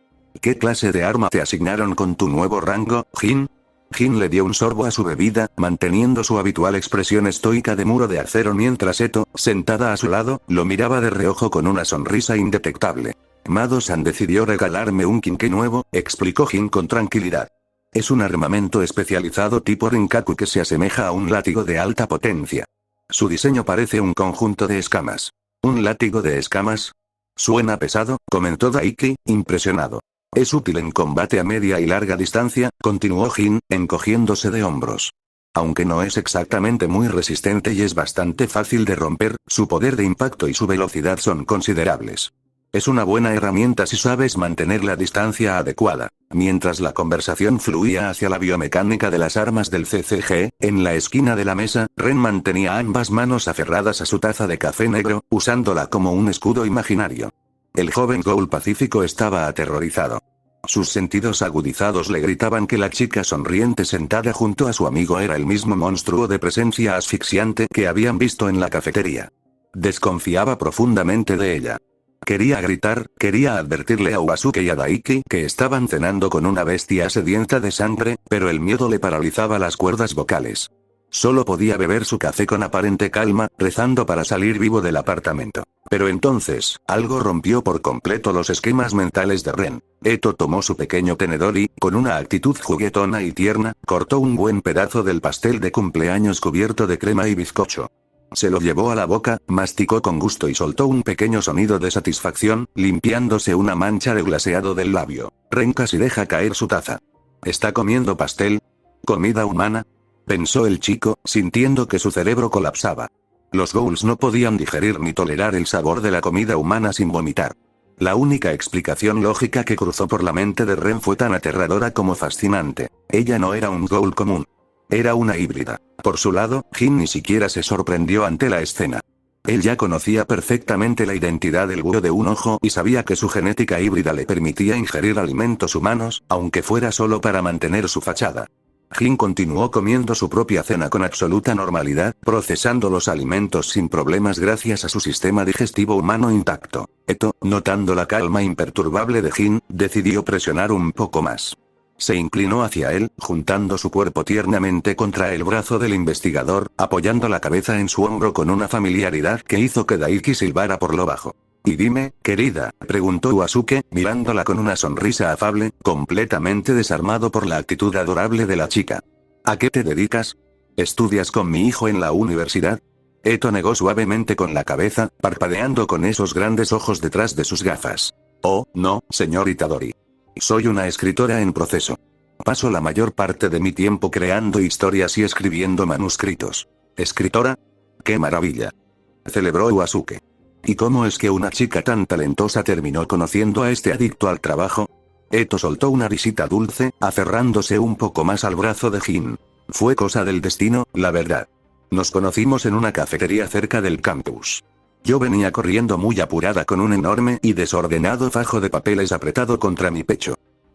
¿Qué clase de arma te asignaron con tu nuevo rango, Jin? Jin le dio un sorbo a su bebida, manteniendo su habitual expresión estoica de muro de acero mientras Eto, sentada a su lado, lo miraba de reojo con una sonrisa indetectable. Mado-san decidió regalarme un quinqué nuevo, explicó Jin con tranquilidad. Es un armamento especializado tipo Rinkaku que se asemeja a un látigo de alta potencia. Su diseño parece un conjunto de escamas. ¿Un látigo de escamas? Suena pesado, comentó Daiki, impresionado. Es útil en combate a media y larga distancia, continuó Jin, encogiéndose de hombros. Aunque no es exactamente muy resistente y es bastante fácil de romper, su poder de impacto y su velocidad son considerables. Es una buena herramienta si sabes mantener la distancia adecuada. Mientras la conversación fluía hacia la biomecánica de las armas del CCG, en la esquina de la mesa, Ren mantenía ambas manos aferradas a su taza de café negro, usándola como un escudo imaginario. El joven Ghoul pacífico estaba aterrorizado. Sus sentidos agudizados le gritaban que la chica sonriente sentada junto a su amigo era el mismo monstruo de presencia asfixiante que habían visto en la cafetería. Desconfiaba profundamente de ella. Quería gritar, quería advertirle a Wasuke y a Daiki que estaban cenando con una bestia sedienta de sangre, pero el miedo le paralizaba las cuerdas vocales. Solo podía beber su café con aparente calma, rezando para salir vivo del apartamento. Pero entonces, algo rompió por completo los esquemas mentales de Ren. Eto tomó su pequeño tenedor y, con una actitud juguetona y tierna, cortó un buen pedazo del pastel de cumpleaños cubierto de crema y bizcocho. Se lo llevó a la boca, masticó con gusto y soltó un pequeño sonido de satisfacción, limpiándose una mancha de glaseado del labio. Ren casi deja caer su taza. ¿Está comiendo pastel? ¿Comida humana?, pensó el chico, sintiendo que su cerebro colapsaba. Los ghouls no podían digerir ni tolerar el sabor de la comida humana sin vomitar. La única explicación lógica que cruzó por la mente de Ren fue tan aterradora como fascinante. Ella no era un ghoul común. Era una híbrida. Por su lado, Jin ni siquiera se sorprendió ante la escena. Él ya conocía perfectamente la identidad del búho de un ojo y sabía que su genética híbrida le permitía ingerir alimentos humanos, aunque fuera solo para mantener su fachada. Jin continuó comiendo su propia cena con absoluta normalidad, procesando los alimentos sin problemas gracias a su sistema digestivo humano intacto. Eto, notando la calma imperturbable de Jin, decidió presionar un poco más. Se inclinó hacia él, juntando su cuerpo tiernamente contra el brazo del investigador, apoyando la cabeza en su hombro con una familiaridad que hizo que Daiki silbara por lo bajo. «Y dime, querida», preguntó Wasuke, mirándola con una sonrisa afable, completamente desarmado por la actitud adorable de la chica. «¿A qué te dedicas? ¿Estudias con mi hijo en la universidad?» Eto negó suavemente con la cabeza, parpadeando con esos grandes ojos detrás de sus gafas. «Oh, no, señor Itadori. Soy una escritora en proceso. Paso la mayor parte de mi tiempo creando historias y escribiendo manuscritos». «¿Escritora? ¡Qué maravilla!», celebró Wasuke. ¿Y cómo es que una chica tan talentosa terminó conociendo a este adicto al trabajo? Eto soltó una risita dulce, aferrándose un poco más al brazo de Jin. Fue cosa del destino, la verdad. Nos conocimos en una cafetería cerca del campus. Yo venía corriendo muy apurada con un enorme y desordenado fajo de papeles apretado contra mi pecho.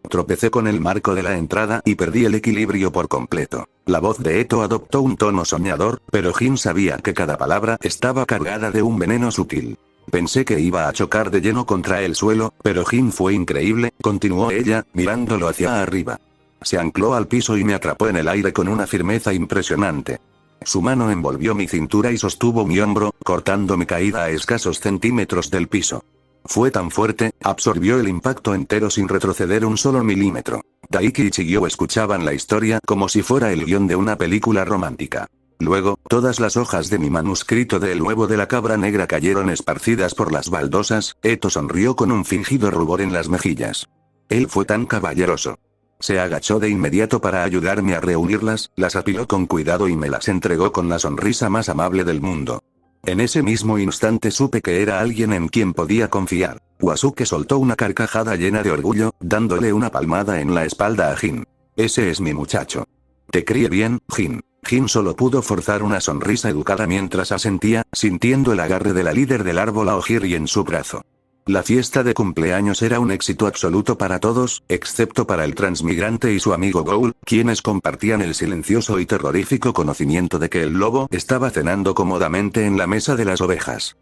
Tropecé con el marco de la entrada y perdí el equilibrio por completo. La voz de Eto adoptó un tono soñador, pero Jin sabía que cada palabra estaba cargada de un veneno sutil. Pensé que iba a chocar de lleno contra el suelo, pero Jin fue increíble, continuó ella, mirándolo hacia arriba. Se ancló al piso y me atrapó en el aire con una firmeza impresionante. Su mano envolvió mi cintura y sostuvo mi hombro, cortando mi caída a escasos centímetros del piso. Fue tan fuerte, absorbió el impacto entero sin retroceder un solo milímetro. Daiki y Chigyo escuchaban la historia como si fuera el guión de una película romántica. Luego, todas las hojas de mi manuscrito de El huevo de la cabra negra cayeron esparcidas por las baldosas. Eto sonrió con un fingido rubor en las mejillas. Él fue tan caballeroso. Se agachó de inmediato para ayudarme a reunirlas, las apiló con cuidado y me las entregó con la sonrisa más amable del mundo. En ese mismo instante supe que era alguien en quien podía confiar. Wasuke soltó una carcajada llena de orgullo, dándole una palmada en la espalda a Jin. «Ese es mi muchacho. Te crié bien, Jin». Jin solo pudo forzar una sonrisa educada mientras asentía, sintiendo el agarre de la líder del árbol Aogiri en su brazo. La fiesta de cumpleaños era un éxito absoluto para todos, excepto para el transmigrante y su amigo Ghoul, quienes compartían el silencioso y terrorífico conocimiento de que el lobo estaba cenando cómodamente en la mesa de las ovejas.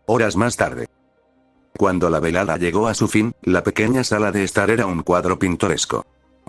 Horas más tarde. Cuando la velada llegó a su fin, la pequeña sala de estar era un cuadro pintoresco.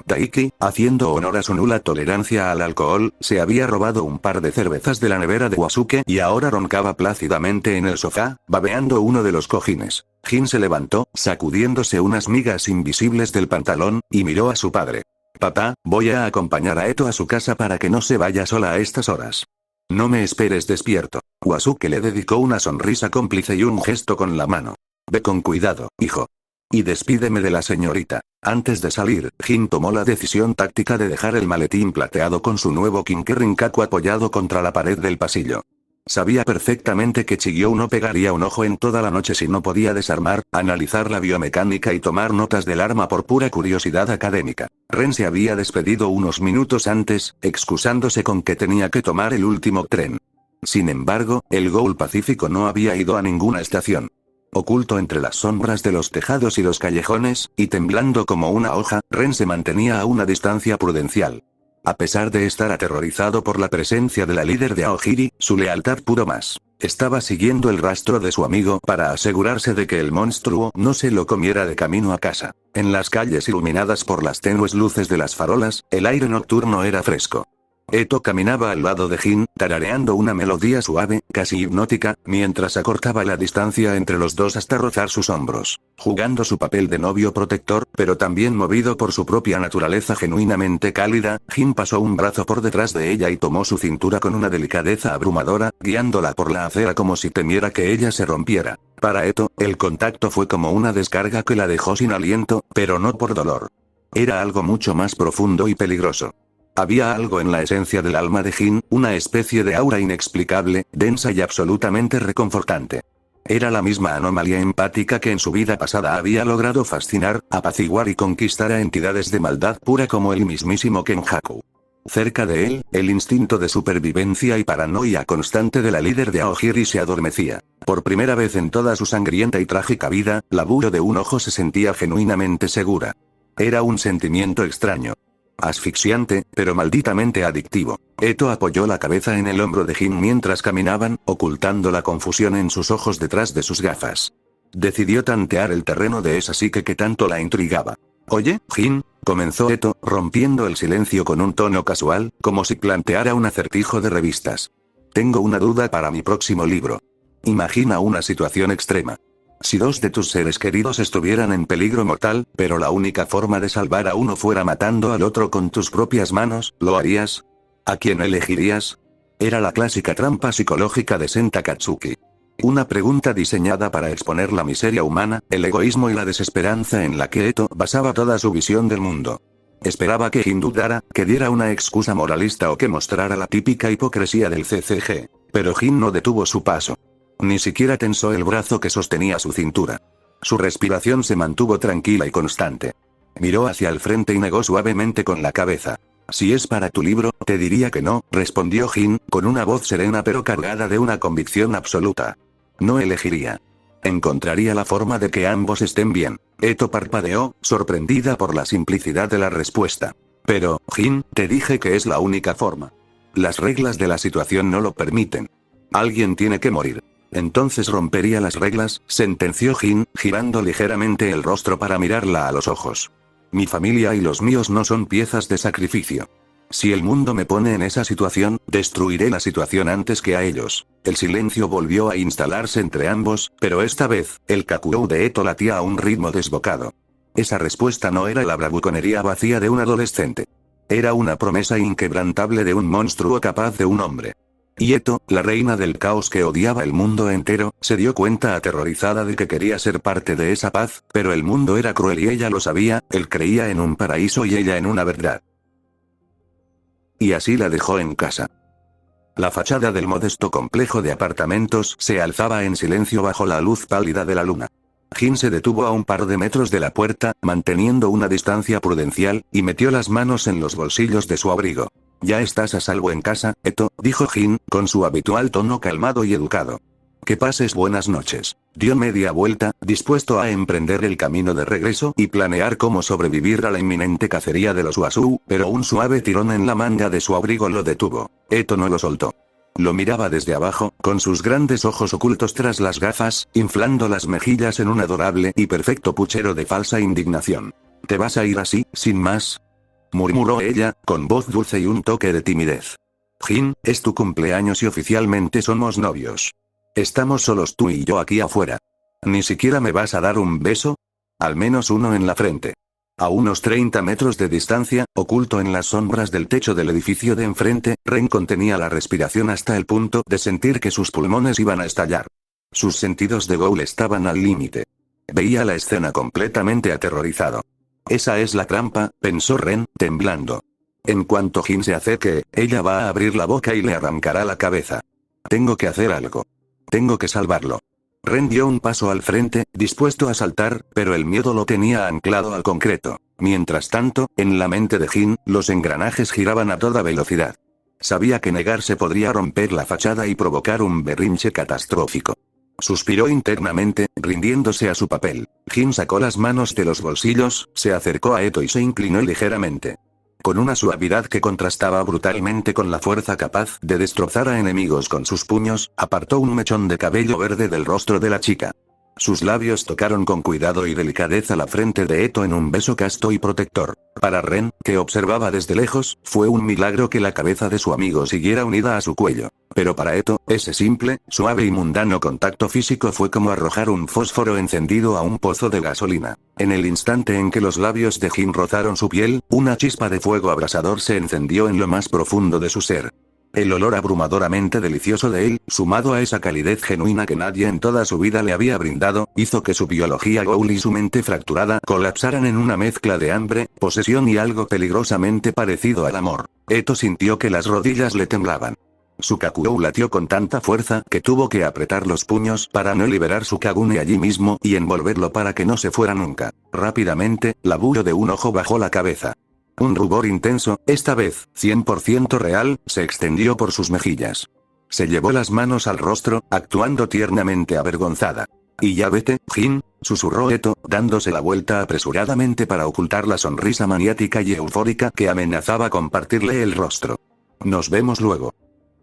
Daiki, haciendo honor a su nula tolerancia al alcohol, se había robado un par de cervezas de la nevera de Wasuke y ahora roncaba plácidamente en el sofá, babeando uno de los cojines. Jin se levantó, sacudiéndose unas migas invisibles del pantalón, y miró a su padre. «Papá, voy a acompañar a Eto a su casa para que no se vaya sola a estas horas. No me esperes despierto». Wasuke le dedicó una sonrisa cómplice y un gesto con la mano. Ve con cuidado, hijo. Y despídeme de la señorita. Antes de salir, Jin tomó la decisión táctica de dejar el maletín plateado con su nuevo Kinki-Rinkaku apoyado contra la pared del pasillo. Sabía perfectamente que Chiyou no pegaría un ojo en toda la noche si no podía desarmar, analizar la biomecánica y tomar notas del arma por pura curiosidad académica. Ren se había despedido unos minutos antes, excusándose con que tenía que tomar el último tren. Sin embargo, el Ghoul Pacífico no había ido a ninguna estación. Oculto entre las sombras de los tejados y los callejones, y temblando como una hoja, Ren se mantenía a una distancia prudencial. A pesar de estar aterrorizado por la presencia de la líder de Aogiri, su lealtad pudo más. Estaba siguiendo el rastro de su amigo para asegurarse de que el monstruo no se lo comiera de camino a casa. En las calles iluminadas por las tenues luces de las farolas, el aire nocturno era fresco. Eto caminaba al lado de Jin, tarareando una melodía suave, casi hipnótica, mientras acortaba la distancia entre los dos hasta rozar sus hombros, jugando su papel de novio protector, pero también movido por su propia naturaleza genuinamente cálida. Jin pasó un brazo por detrás de ella y tomó su cintura con una delicadeza abrumadora, guiándola por la acera como si temiera que ella se rompiera. Para Eto, el contacto fue como una descarga que la dejó sin aliento, pero no por dolor. Era algo mucho más profundo y peligroso. Había algo en la esencia del alma de Jin, una especie de aura inexplicable, densa y absolutamente reconfortante. Era la misma anomalía empática que en su vida pasada había logrado fascinar, apaciguar y conquistar a entidades de maldad pura como el mismísimo Kenjaku. Cerca de él, el instinto de supervivencia y paranoia constante de la líder de Aogiri se adormecía. Por primera vez en toda su sangrienta y trágica vida, la búho de un ojo se sentía genuinamente segura. Era un sentimiento extraño. Asfixiante, pero malditamente adictivo. Eto apoyó la cabeza en el hombro de Jin mientras caminaban, ocultando la confusión en sus ojos detrás de sus gafas. Decidió tantear el terreno de esa psique que tanto la intrigaba. «Oye, Jin», comenzó Eto, rompiendo el silencio con un tono casual, como si planteara un acertijo de revistas. «Tengo una duda para mi próximo libro. Imagina una situación extrema. Si dos de tus seres queridos estuvieran en peligro mortal, pero la única forma de salvar a uno fuera matando al otro con tus propias manos, ¿lo harías? ¿A quién elegirías?». Era la clásica trampa psicológica de Senta Katsuki. Una pregunta diseñada para exponer la miseria humana, el egoísmo y la desesperanza en la que Eto basaba toda su visión del mundo. Esperaba que Jin dudara, que diera una excusa moralista o que mostrara la típica hipocresía del CCG. Pero Jin no detuvo su paso. Ni siquiera tensó el brazo que sostenía su cintura. Su respiración se mantuvo tranquila y constante. Miró hacia el frente y negó suavemente con la cabeza. «Si es para tu libro, te diría que no», respondió Jin, con una voz serena pero cargada de una convicción absoluta. «No elegiría. Encontraría la forma de que ambos estén bien». Eto parpadeó, sorprendida por la simplicidad de la respuesta. «Pero, Jin, te dije que es la única forma. Las reglas de la situación no lo permiten. Alguien tiene que morir». «Entonces rompería las reglas», sentenció Jin, girando ligeramente el rostro para mirarla a los ojos. «Mi familia y los míos no son piezas de sacrificio. Si el mundo me pone en esa situación, destruiré la situación antes que a ellos». El silencio volvió a instalarse entre ambos, pero esta vez, el Kakurou de Eto latía a un ritmo desbocado. Esa respuesta no era la bravuconería vacía de un adolescente. Era una promesa inquebrantable de un monstruo capaz de un hombre. Y Eto, la reina del caos que odiaba el mundo entero, se dio cuenta aterrorizada de que quería ser parte de esa paz, pero el mundo era cruel y ella lo sabía, él creía en un paraíso y ella en una verdad. Y así la dejó en casa. La fachada del modesto complejo de apartamentos se alzaba en silencio bajo la luz pálida de la luna. Jin se detuvo a un par de metros de la puerta, manteniendo una distancia prudencial, y metió las manos en los bolsillos de su abrigo. «Ya estás a salvo en casa, Eto», dijo Jin, con su habitual tono calmado y educado. «Que pases buenas noches». Dio media vuelta, dispuesto a emprender el camino de regreso y planear cómo sobrevivir a la inminente cacería de los Wasu, pero un suave tirón en la manga de su abrigo lo detuvo. Eto no lo soltó. Lo miraba desde abajo, con sus grandes ojos ocultos tras las gafas, inflando las mejillas en un adorable y perfecto puchero de falsa indignación. «¿Te vas a ir así, sin más?», murmuró ella, con voz dulce y un toque de timidez. «Jin, es tu cumpleaños y oficialmente somos novios. Estamos solos tú y yo aquí afuera. ¿Ni siquiera me vas a dar un beso? Al menos uno en la frente». A unos 30 metros de distancia, oculto en las sombras del techo del edificio de enfrente, Ren contenía la respiración hasta el punto de sentir que sus pulmones iban a estallar. Sus sentidos de Ghoul estaban al límite. Veía la escena completamente aterrorizado. Esa es la trampa, pensó Ren, temblando. En cuanto Jin se acerque, ella va a abrir la boca y le arrancará la cabeza. Tengo que hacer algo. Tengo que salvarlo. Ren dio un paso al frente, dispuesto a saltar, pero el miedo lo tenía anclado al concreto. Mientras tanto, en la mente de Jin, los engranajes giraban a toda velocidad. Sabía que negarse podría romper la fachada y provocar un berrinche catastrófico. Suspiró internamente, rindiéndose a su papel. Jin sacó las manos de los bolsillos, se acercó a Eto y se inclinó ligeramente. Con una suavidad que contrastaba brutalmente con la fuerza capaz de destrozar a enemigos con sus puños, apartó un mechón de cabello verde del rostro de la chica. Sus labios tocaron con cuidado y delicadeza la frente de Eto en un beso casto y protector. Para Ren, que observaba desde lejos, fue un milagro que la cabeza de su amigo siguiera unida a su cuello. Pero para Eto, ese simple, suave y mundano contacto físico fue como arrojar un fósforo encendido a un pozo de gasolina. En el instante en que los labios de Jin rozaron su piel, una chispa de fuego abrasador se encendió en lo más profundo de su ser. El olor abrumadoramente delicioso de él, sumado a esa calidez genuina que nadie en toda su vida le había brindado, hizo que su biología Ghoul y su mente fracturada colapsaran en una mezcla de hambre, posesión y algo peligrosamente parecido al amor. Eto sintió que las rodillas le temblaban. Su Kakuou latió con tanta fuerza que tuvo que apretar los puños para no liberar su Kagune allí mismo y envolverlo para que no se fuera nunca. Rápidamente, la bullo de un ojo bajó la cabeza. Un rubor intenso, esta vez, 100% real, se extendió por sus mejillas. Se llevó las manos al rostro, actuando tiernamente avergonzada. «Y ya vete, Jin», susurró Eto, dándose la vuelta apresuradamente para ocultar la sonrisa maniática y eufórica que amenazaba con partirle el rostro. «Nos vemos luego».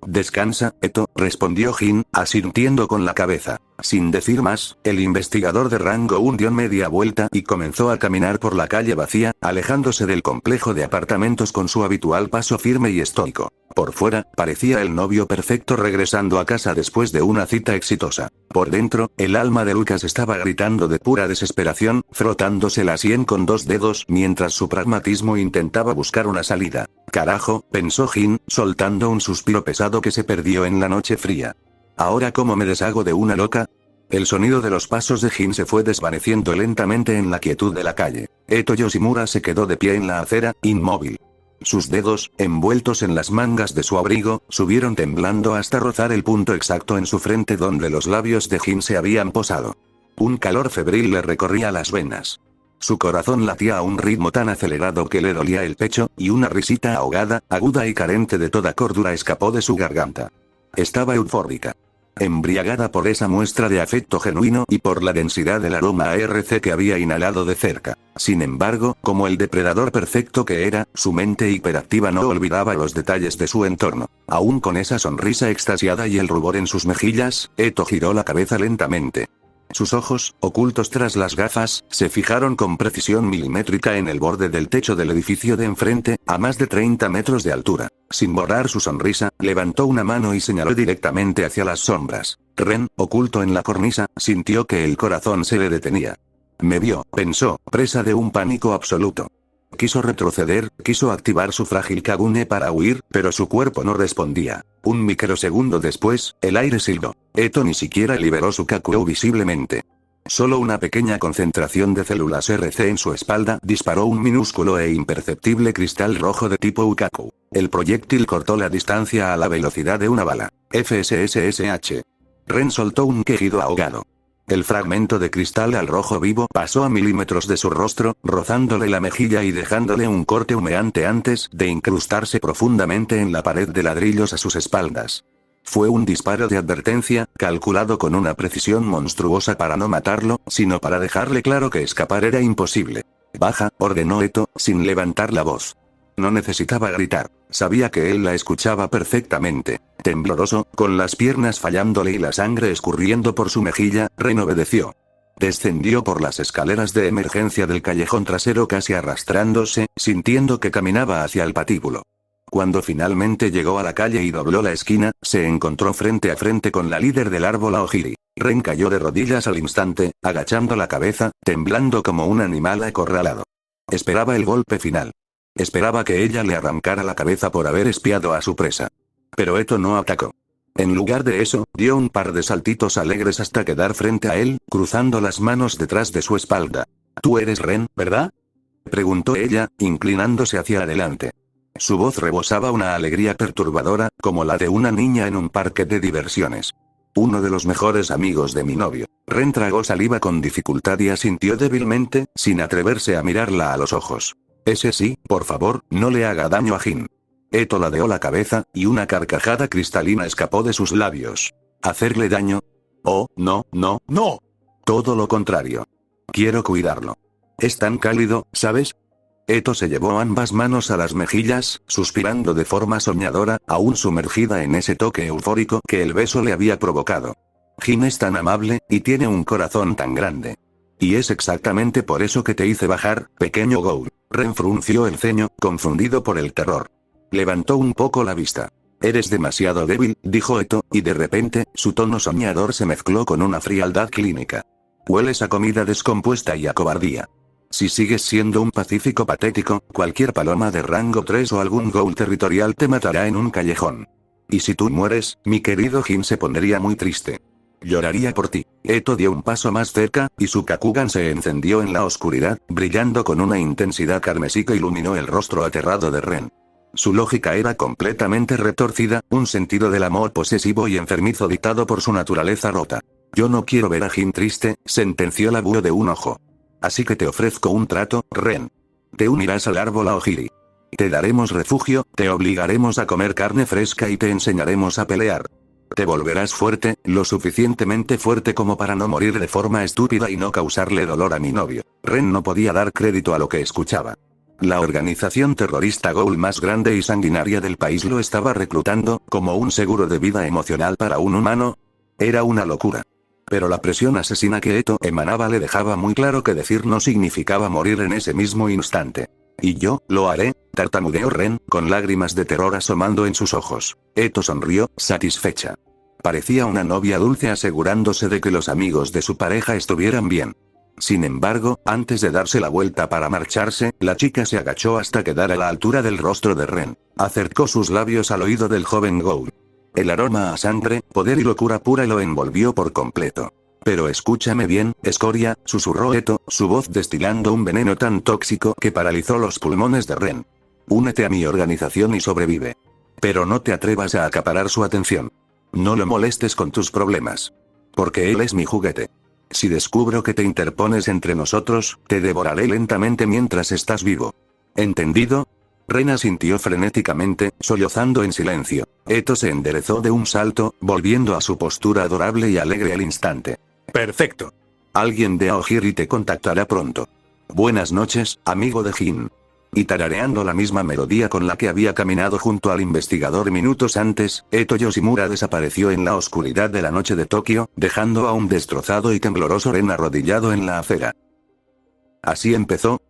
«Descansa, Eto», respondió Jin, asintiendo con la cabeza. Sin decir más, el investigador de rango 1 dio media vuelta y comenzó a caminar por la calle vacía, alejándose del complejo de apartamentos con su habitual paso firme y estoico. Por fuera, parecía el novio perfecto regresando a casa después de una cita exitosa. Por dentro, el alma de Lucas estaba gritando de pura desesperación, frotándose la sien con dos dedos mientras su pragmatismo intentaba buscar una salida. «Carajo», pensó Jin, soltando un suspiro pesado que se perdió en la noche fría. «¿Ahora cómo me deshago de una loca?». El sonido de los pasos de Jin se fue desvaneciendo lentamente en la quietud de la calle. Eto Yoshimura se quedó de pie en la acera, inmóvil. Sus dedos, envueltos en las mangas de su abrigo, subieron temblando hasta rozar el punto exacto en su frente donde los labios de Jin se habían posado. Un calor febril le recorría las venas. Su corazón latía a un ritmo tan acelerado que le dolía el pecho, y una risita ahogada, aguda y carente de toda cordura escapó de su garganta. Estaba eufórica. Embriagada por esa muestra de afecto genuino y por la densidad del aroma ARC que había inhalado de cerca. Sin embargo, como el depredador perfecto que era, su mente hiperactiva no olvidaba los detalles de su entorno. Aún con esa sonrisa extasiada y el rubor en sus mejillas, Eto giró la cabeza lentamente. Sus ojos, ocultos tras las gafas, se fijaron con precisión milimétrica en el borde del techo del edificio de enfrente, a más de 30 metros de altura. Sin borrar su sonrisa, levantó una mano y señaló directamente hacia las sombras. Ren, oculto en la cornisa, sintió que el corazón se le detenía. Me vio, pensó, presa de un pánico absoluto. Quiso retroceder, quiso activar su frágil Kagune para huir, pero su cuerpo no respondía. Un microsegundo después, el aire silbó. Eto ni siquiera liberó su Kakuou visiblemente. Solo una pequeña concentración de células RC en su espalda disparó un minúsculo e imperceptible cristal rojo de tipo Ukaku. El proyectil cortó la distancia a la velocidad de una bala. FSSSH. Ren soltó un quejido ahogado. El fragmento de cristal al rojo vivo pasó a milímetros de su rostro, rozándole la mejilla y dejándole un corte humeante antes de incrustarse profundamente en la pared de ladrillos a sus espaldas. Fue un disparo de advertencia, calculado con una precisión monstruosa para no matarlo, sino para dejarle claro que escapar era imposible. «Baja», ordenó Eto, sin levantar la voz. No necesitaba gritar. Sabía que él la escuchaba perfectamente. Tembloroso, con las piernas fallándole y la sangre escurriendo por su mejilla, Ren obedeció. Descendió por las escaleras de emergencia del callejón trasero casi arrastrándose, sintiendo que caminaba hacia el patíbulo. Cuando finalmente llegó a la calle y dobló la esquina, se encontró frente a frente con la líder del árbol Aojiri. Ren cayó de rodillas al instante, agachando la cabeza, temblando como un animal acorralado. Esperaba el golpe final. Esperaba que ella le arrancara la cabeza por haber espiado a su presa. Pero Eto no atacó. En lugar de eso, dio un par de saltitos alegres hasta quedar frente a él, cruzando las manos detrás de su espalda. «Tú eres Ren, ¿verdad?», preguntó ella, inclinándose hacia adelante. Su voz rebosaba una alegría perturbadora, como la de una niña en un parque de diversiones. «Uno de los mejores amigos de mi novio». Ren tragó saliva con dificultad y asintió débilmente, sin atreverse a mirarla a los ojos. «Ese sí, por favor, no le haga daño a Jin». Eto ladeó la cabeza, y una carcajada cristalina escapó de sus labios. ¿Hacerle daño? Oh, no, no, no. Todo lo contrario. Quiero cuidarlo. Es tan cálido, ¿sabes? Eto se llevó ambas manos a las mejillas, suspirando de forma soñadora, aún sumergida en ese toque eufórico que el beso le había provocado. Jin es tan amable, y tiene un corazón tan grande. Y es exactamente por eso que te hice bajar, pequeño Goul. Ren frunció el ceño, confundido por el terror. Levantó un poco la vista. Eres demasiado débil, dijo Eto, y de repente, su tono soñador se mezcló con una frialdad clínica. Hueles a comida descompuesta y a cobardía. Si sigues siendo un pacífico patético, cualquier paloma de rango 3 o algún Goul territorial te matará en un callejón. Y si tú mueres, mi querido Jin se pondría muy triste. Lloraría por ti. Eto dio un paso más cerca, y su Kakugan se encendió en la oscuridad, brillando con una intensidad carmesí que iluminó el rostro aterrado de Ren. Su lógica era completamente retorcida, un sentido del amor posesivo y enfermizo dictado por su naturaleza rota. Yo no quiero ver a Jin triste, sentenció la búho de un ojo. Así que te ofrezco un trato, Ren. Te unirás al árbol Aogiri. Te daremos refugio, te obligaremos a comer carne fresca y te enseñaremos a pelear. Te volverás fuerte, lo suficientemente fuerte como para no morir de forma estúpida y no causarle dolor a mi novio. Ren no podía dar crédito a lo que escuchaba. La organización terrorista Goul más grande y sanguinaria del país lo estaba reclutando, como un seguro de vida emocional para un humano. Era una locura. Pero la presión asesina que Eto emanaba le dejaba muy claro que decir no significaba morir en ese mismo instante. Y yo, lo haré, tartamudeó Ren, con lágrimas de terror asomando en sus ojos. Eto sonrió, satisfecha. Parecía una novia dulce asegurándose de que los amigos de su pareja estuvieran bien. Sin embargo, antes de darse la vuelta para marcharse, la chica se agachó hasta quedar a la altura del rostro de Ren. Acercó sus labios al oído del joven Goul. El aroma a sangre, poder y locura pura lo envolvió por completo. Pero escúchame bien, escoria, susurró Eto, su voz destilando un veneno tan tóxico que paralizó los pulmones de Ren. Únete a mi organización y sobrevive. Pero no te atrevas a acaparar su atención. No lo molestes con tus problemas. Porque él es mi juguete. Si descubro que te interpones entre nosotros, te devoraré lentamente mientras estás vivo. ¿Entendido? Ren asintió frenéticamente, sollozando en silencio. Eto se enderezó de un salto, volviendo a su postura adorable y alegre al instante. Perfecto. Alguien de Aogiri te contactará pronto. Buenas noches, amigo de Jin. Y tarareando la misma melodía con la que había caminado junto al investigador minutos antes, Eto Yoshimura desapareció en la oscuridad de la noche de Tokio, dejando a un destrozado y tembloroso Ren arrodillado en la acera. Así empezó.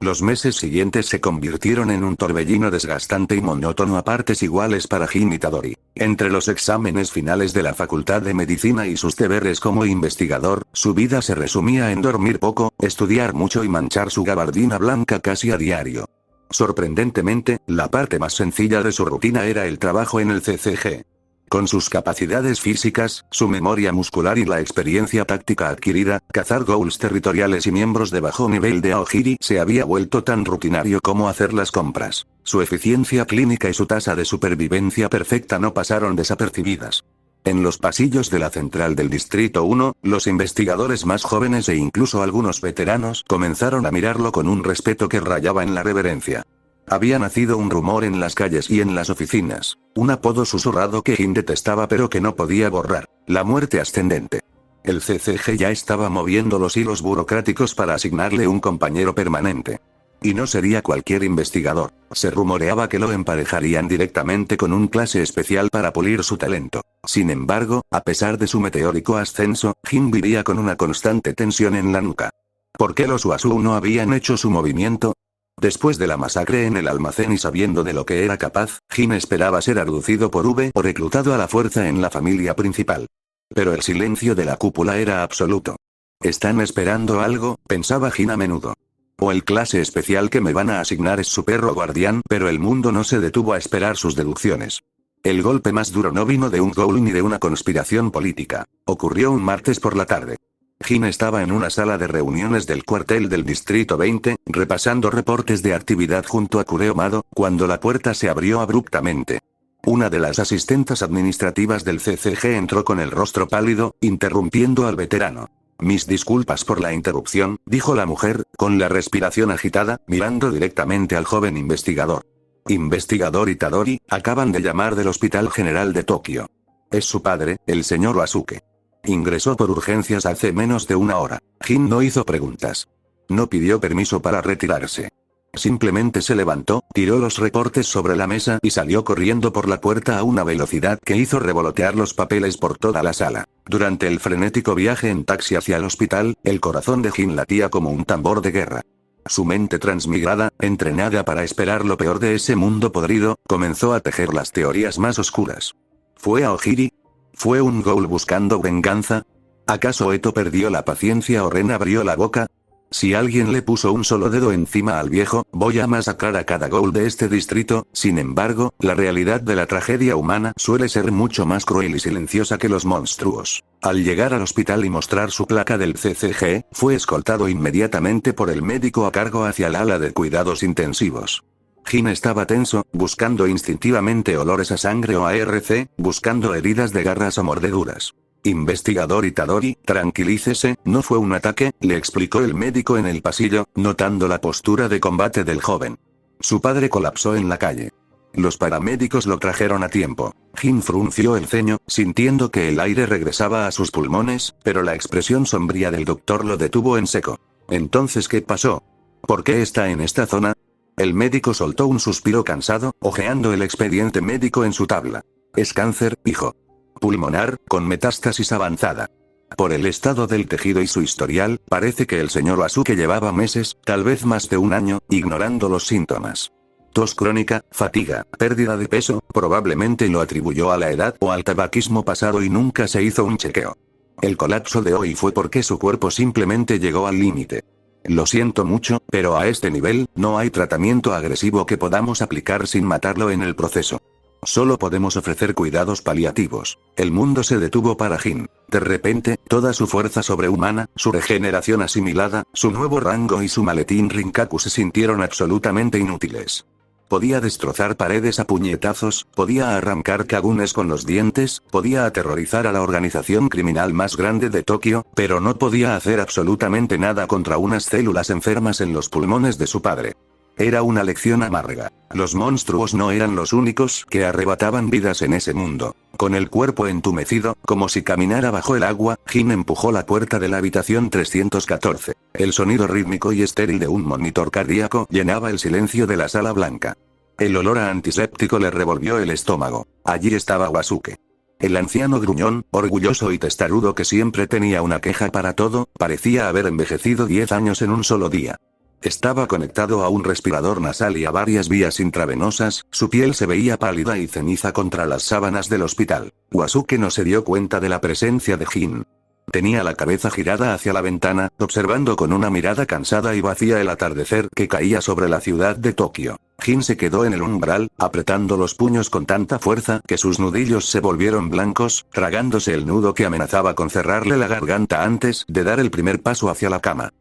Los meses siguientes se convirtieron en un torbellino desgastante y monótono a partes iguales para Jin Itadori. Entre los exámenes finales de la Facultad de Medicina y sus deberes como investigador, su vida se resumía en dormir poco, estudiar mucho y manchar su gabardina blanca casi a diario. Sorprendentemente, la parte más sencilla de su rutina era el trabajo en el CCG. Con sus capacidades físicas, su memoria muscular y la experiencia táctica adquirida, cazar ghouls territoriales y miembros de bajo nivel de Aogiri se había vuelto tan rutinario como hacer las compras. Su eficiencia clínica y su tasa de supervivencia perfecta no pasaron desapercibidas. En los pasillos de la central del Distrito 1, los investigadores más jóvenes e incluso algunos veteranos comenzaron a mirarlo con un respeto que rayaba en la reverencia. Había nacido un rumor en las calles y en las oficinas, un apodo susurrado que Jin detestaba pero que no podía borrar: la muerte ascendente. El CCG ya estaba moviendo los hilos burocráticos para asignarle un compañero permanente. Y no sería cualquier investigador, se rumoreaba que lo emparejarían directamente con un clase especial para pulir su talento. Sin embargo, a pesar de su meteórico ascenso, Jin vivía con una constante tensión en la nuca. ¿Por qué los Wasu no habían hecho su movimiento? Después de la masacre en el almacén y sabiendo de lo que era capaz, Jin esperaba ser abducido por V o reclutado a la fuerza en la familia principal. Pero el silencio de la cúpula era absoluto. Están esperando algo, pensaba Jin a menudo. O el clase especial que me van a asignar es su perro guardián, pero el mundo no se detuvo a esperar sus deducciones. El golpe más duro no vino de un ghoul ni de una conspiración política. Ocurrió un martes por la tarde. Jin estaba en una sala de reuniones del cuartel del Distrito 20, repasando reportes de actividad junto a Kureo Mado, cuando la puerta se abrió abruptamente. Una de las asistentes administrativas del CCG entró con el rostro pálido, interrumpiendo al veterano. Mis disculpas por la interrupción, dijo la mujer, con la respiración agitada, mirando directamente al joven investigador. Investigador Itadori, acaban de llamar del Hospital General de Tokio. Es su padre, el señor Wasuke. Ingresó por urgencias hace menos de una hora. Jin no hizo preguntas. No pidió permiso para retirarse. Simplemente se levantó, tiró los reportes sobre la mesa y salió corriendo por la puerta a una velocidad que hizo revolotear los papeles por toda la sala. Durante el frenético viaje en taxi hacia el hospital, el corazón de Jin latía como un tambor de guerra. Su mente transmigrada, entrenada para esperar lo peor de ese mundo podrido, comenzó a tejer las teorías más oscuras. ¿Fue Aogiri? ¿Fue un ghoul buscando venganza? ¿Acaso Eto perdió la paciencia o Ren abrió la boca? Si alguien le puso un solo dedo encima al viejo, voy a masacrar a cada ghoul de este distrito. Sin embargo, la realidad de la tragedia humana suele ser mucho más cruel y silenciosa que los monstruos. Al llegar al hospital y mostrar su placa del CCG, fue escoltado inmediatamente por el médico a cargo hacia el ala de cuidados intensivos. Jin estaba tenso, buscando instintivamente olores a sangre o ARC, buscando heridas de garras o mordeduras. Investigador Itadori, tranquilícese, no fue un ataque, le explicó el médico en el pasillo, notando la postura de combate del joven. Su padre colapsó en la calle. Los paramédicos lo trajeron a tiempo. Jin frunció el ceño, sintiendo que el aire regresaba a sus pulmones, pero la expresión sombría del doctor lo detuvo en seco. Entonces, ¿qué pasó? ¿Por qué está en esta zona? El médico soltó un suspiro cansado, hojeando el expediente médico en su tabla. Es cáncer, hijo. Pulmonar, con metástasis avanzada. Por el estado del tejido y su historial, parece que el señor Wasuke llevaba meses, tal vez más de un año, ignorando los síntomas. Tos crónica, fatiga, pérdida de peso, probablemente lo atribuyó a la edad o al tabaquismo pasado y nunca se hizo un chequeo. El colapso de hoy fue porque su cuerpo simplemente llegó al límite. Lo siento mucho, pero a este nivel, no hay tratamiento agresivo que podamos aplicar sin matarlo en el proceso. Solo podemos ofrecer cuidados paliativos. El mundo se detuvo para Jin. De repente, toda su fuerza sobrehumana, su regeneración asimilada, su nuevo rango y su maletín Rinkaku se sintieron absolutamente inútiles. Podía destrozar paredes a puñetazos, podía arrancar kagunes con los dientes, podía aterrorizar a la organización criminal más grande de Tokio, pero no podía hacer absolutamente nada contra unas células enfermas en los pulmones de su padre. Era una lección amarga. Los monstruos no eran los únicos que arrebataban vidas en ese mundo. Con el cuerpo entumecido, como si caminara bajo el agua, Jin empujó la puerta de la habitación 314. El sonido rítmico y estéril de un monitor cardíaco llenaba el silencio de la sala blanca. El olor a antiséptico le revolvió el estómago. Allí estaba Wasuke. El anciano gruñón, orgulloso y testarudo que siempre tenía una queja para todo, parecía haber envejecido 10 años en un solo día. Estaba conectado a un respirador nasal y a varias vías intravenosas, su piel se veía pálida y ceniza contra las sábanas del hospital. Wasuke no se dio cuenta de la presencia de Jin. Tenía la cabeza girada hacia la ventana, observando con una mirada cansada y vacía el atardecer que caía sobre la ciudad de Tokio. Jin se quedó en el umbral, apretando los puños con tanta fuerza que sus nudillos se volvieron blancos, tragándose el nudo que amenazaba con cerrarle la garganta antes de dar el primer paso hacia la cama.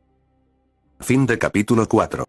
Fin de capítulo 4.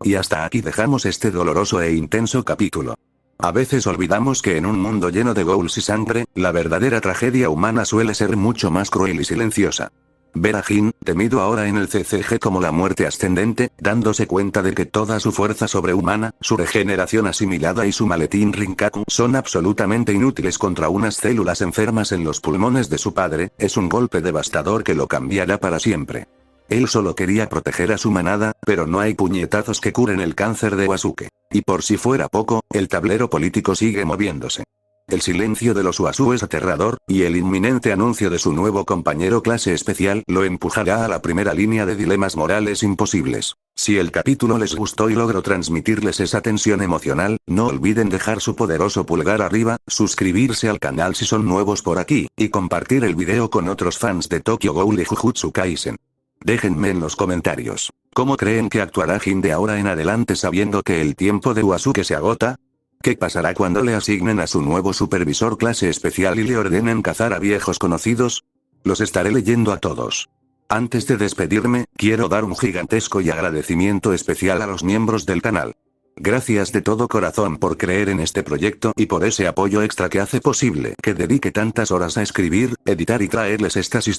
Y hasta aquí dejamos este doloroso e intenso capítulo. A veces olvidamos que en un mundo lleno de ghouls y sangre, la verdadera tragedia humana suele ser mucho más cruel y silenciosa. Ver a Jin, temido ahora en el CCG como la muerte ascendente, dándose cuenta de que toda su fuerza sobrehumana, su regeneración asimilada y su maletín Rinkaku son absolutamente inútiles contra unas células enfermas en los pulmones de su padre, es un golpe devastador que lo cambiará para siempre. Él solo quería proteger a su manada, pero no hay puñetazos que curen el cáncer de Wasuke. Y por si fuera poco, el tablero político sigue moviéndose. El silencio de los Wasu es aterrador, y el inminente anuncio de su nuevo compañero clase especial lo empujará a la primera línea de dilemas morales imposibles. Si el capítulo les gustó y logró transmitirles esa tensión emocional, no olviden dejar su poderoso pulgar arriba, suscribirse al canal si son nuevos por aquí, y compartir el video con otros fans de Tokyo Ghoul y Jujutsu Kaisen. Déjenme en los comentarios, ¿cómo creen que actuará Jin de ahora en adelante sabiendo que el tiempo de Wasuke se agota? ¿Qué pasará cuando le asignen a su nuevo supervisor clase especial y le ordenen cazar a viejos conocidos? Los estaré leyendo a todos. Antes de despedirme, quiero dar un gigantesco y agradecimiento especial a los miembros del canal. Gracias de todo corazón por creer en este proyecto y por ese apoyo extra que hace posible que dedique tantas horas a escribir, editar y traerles estas historias.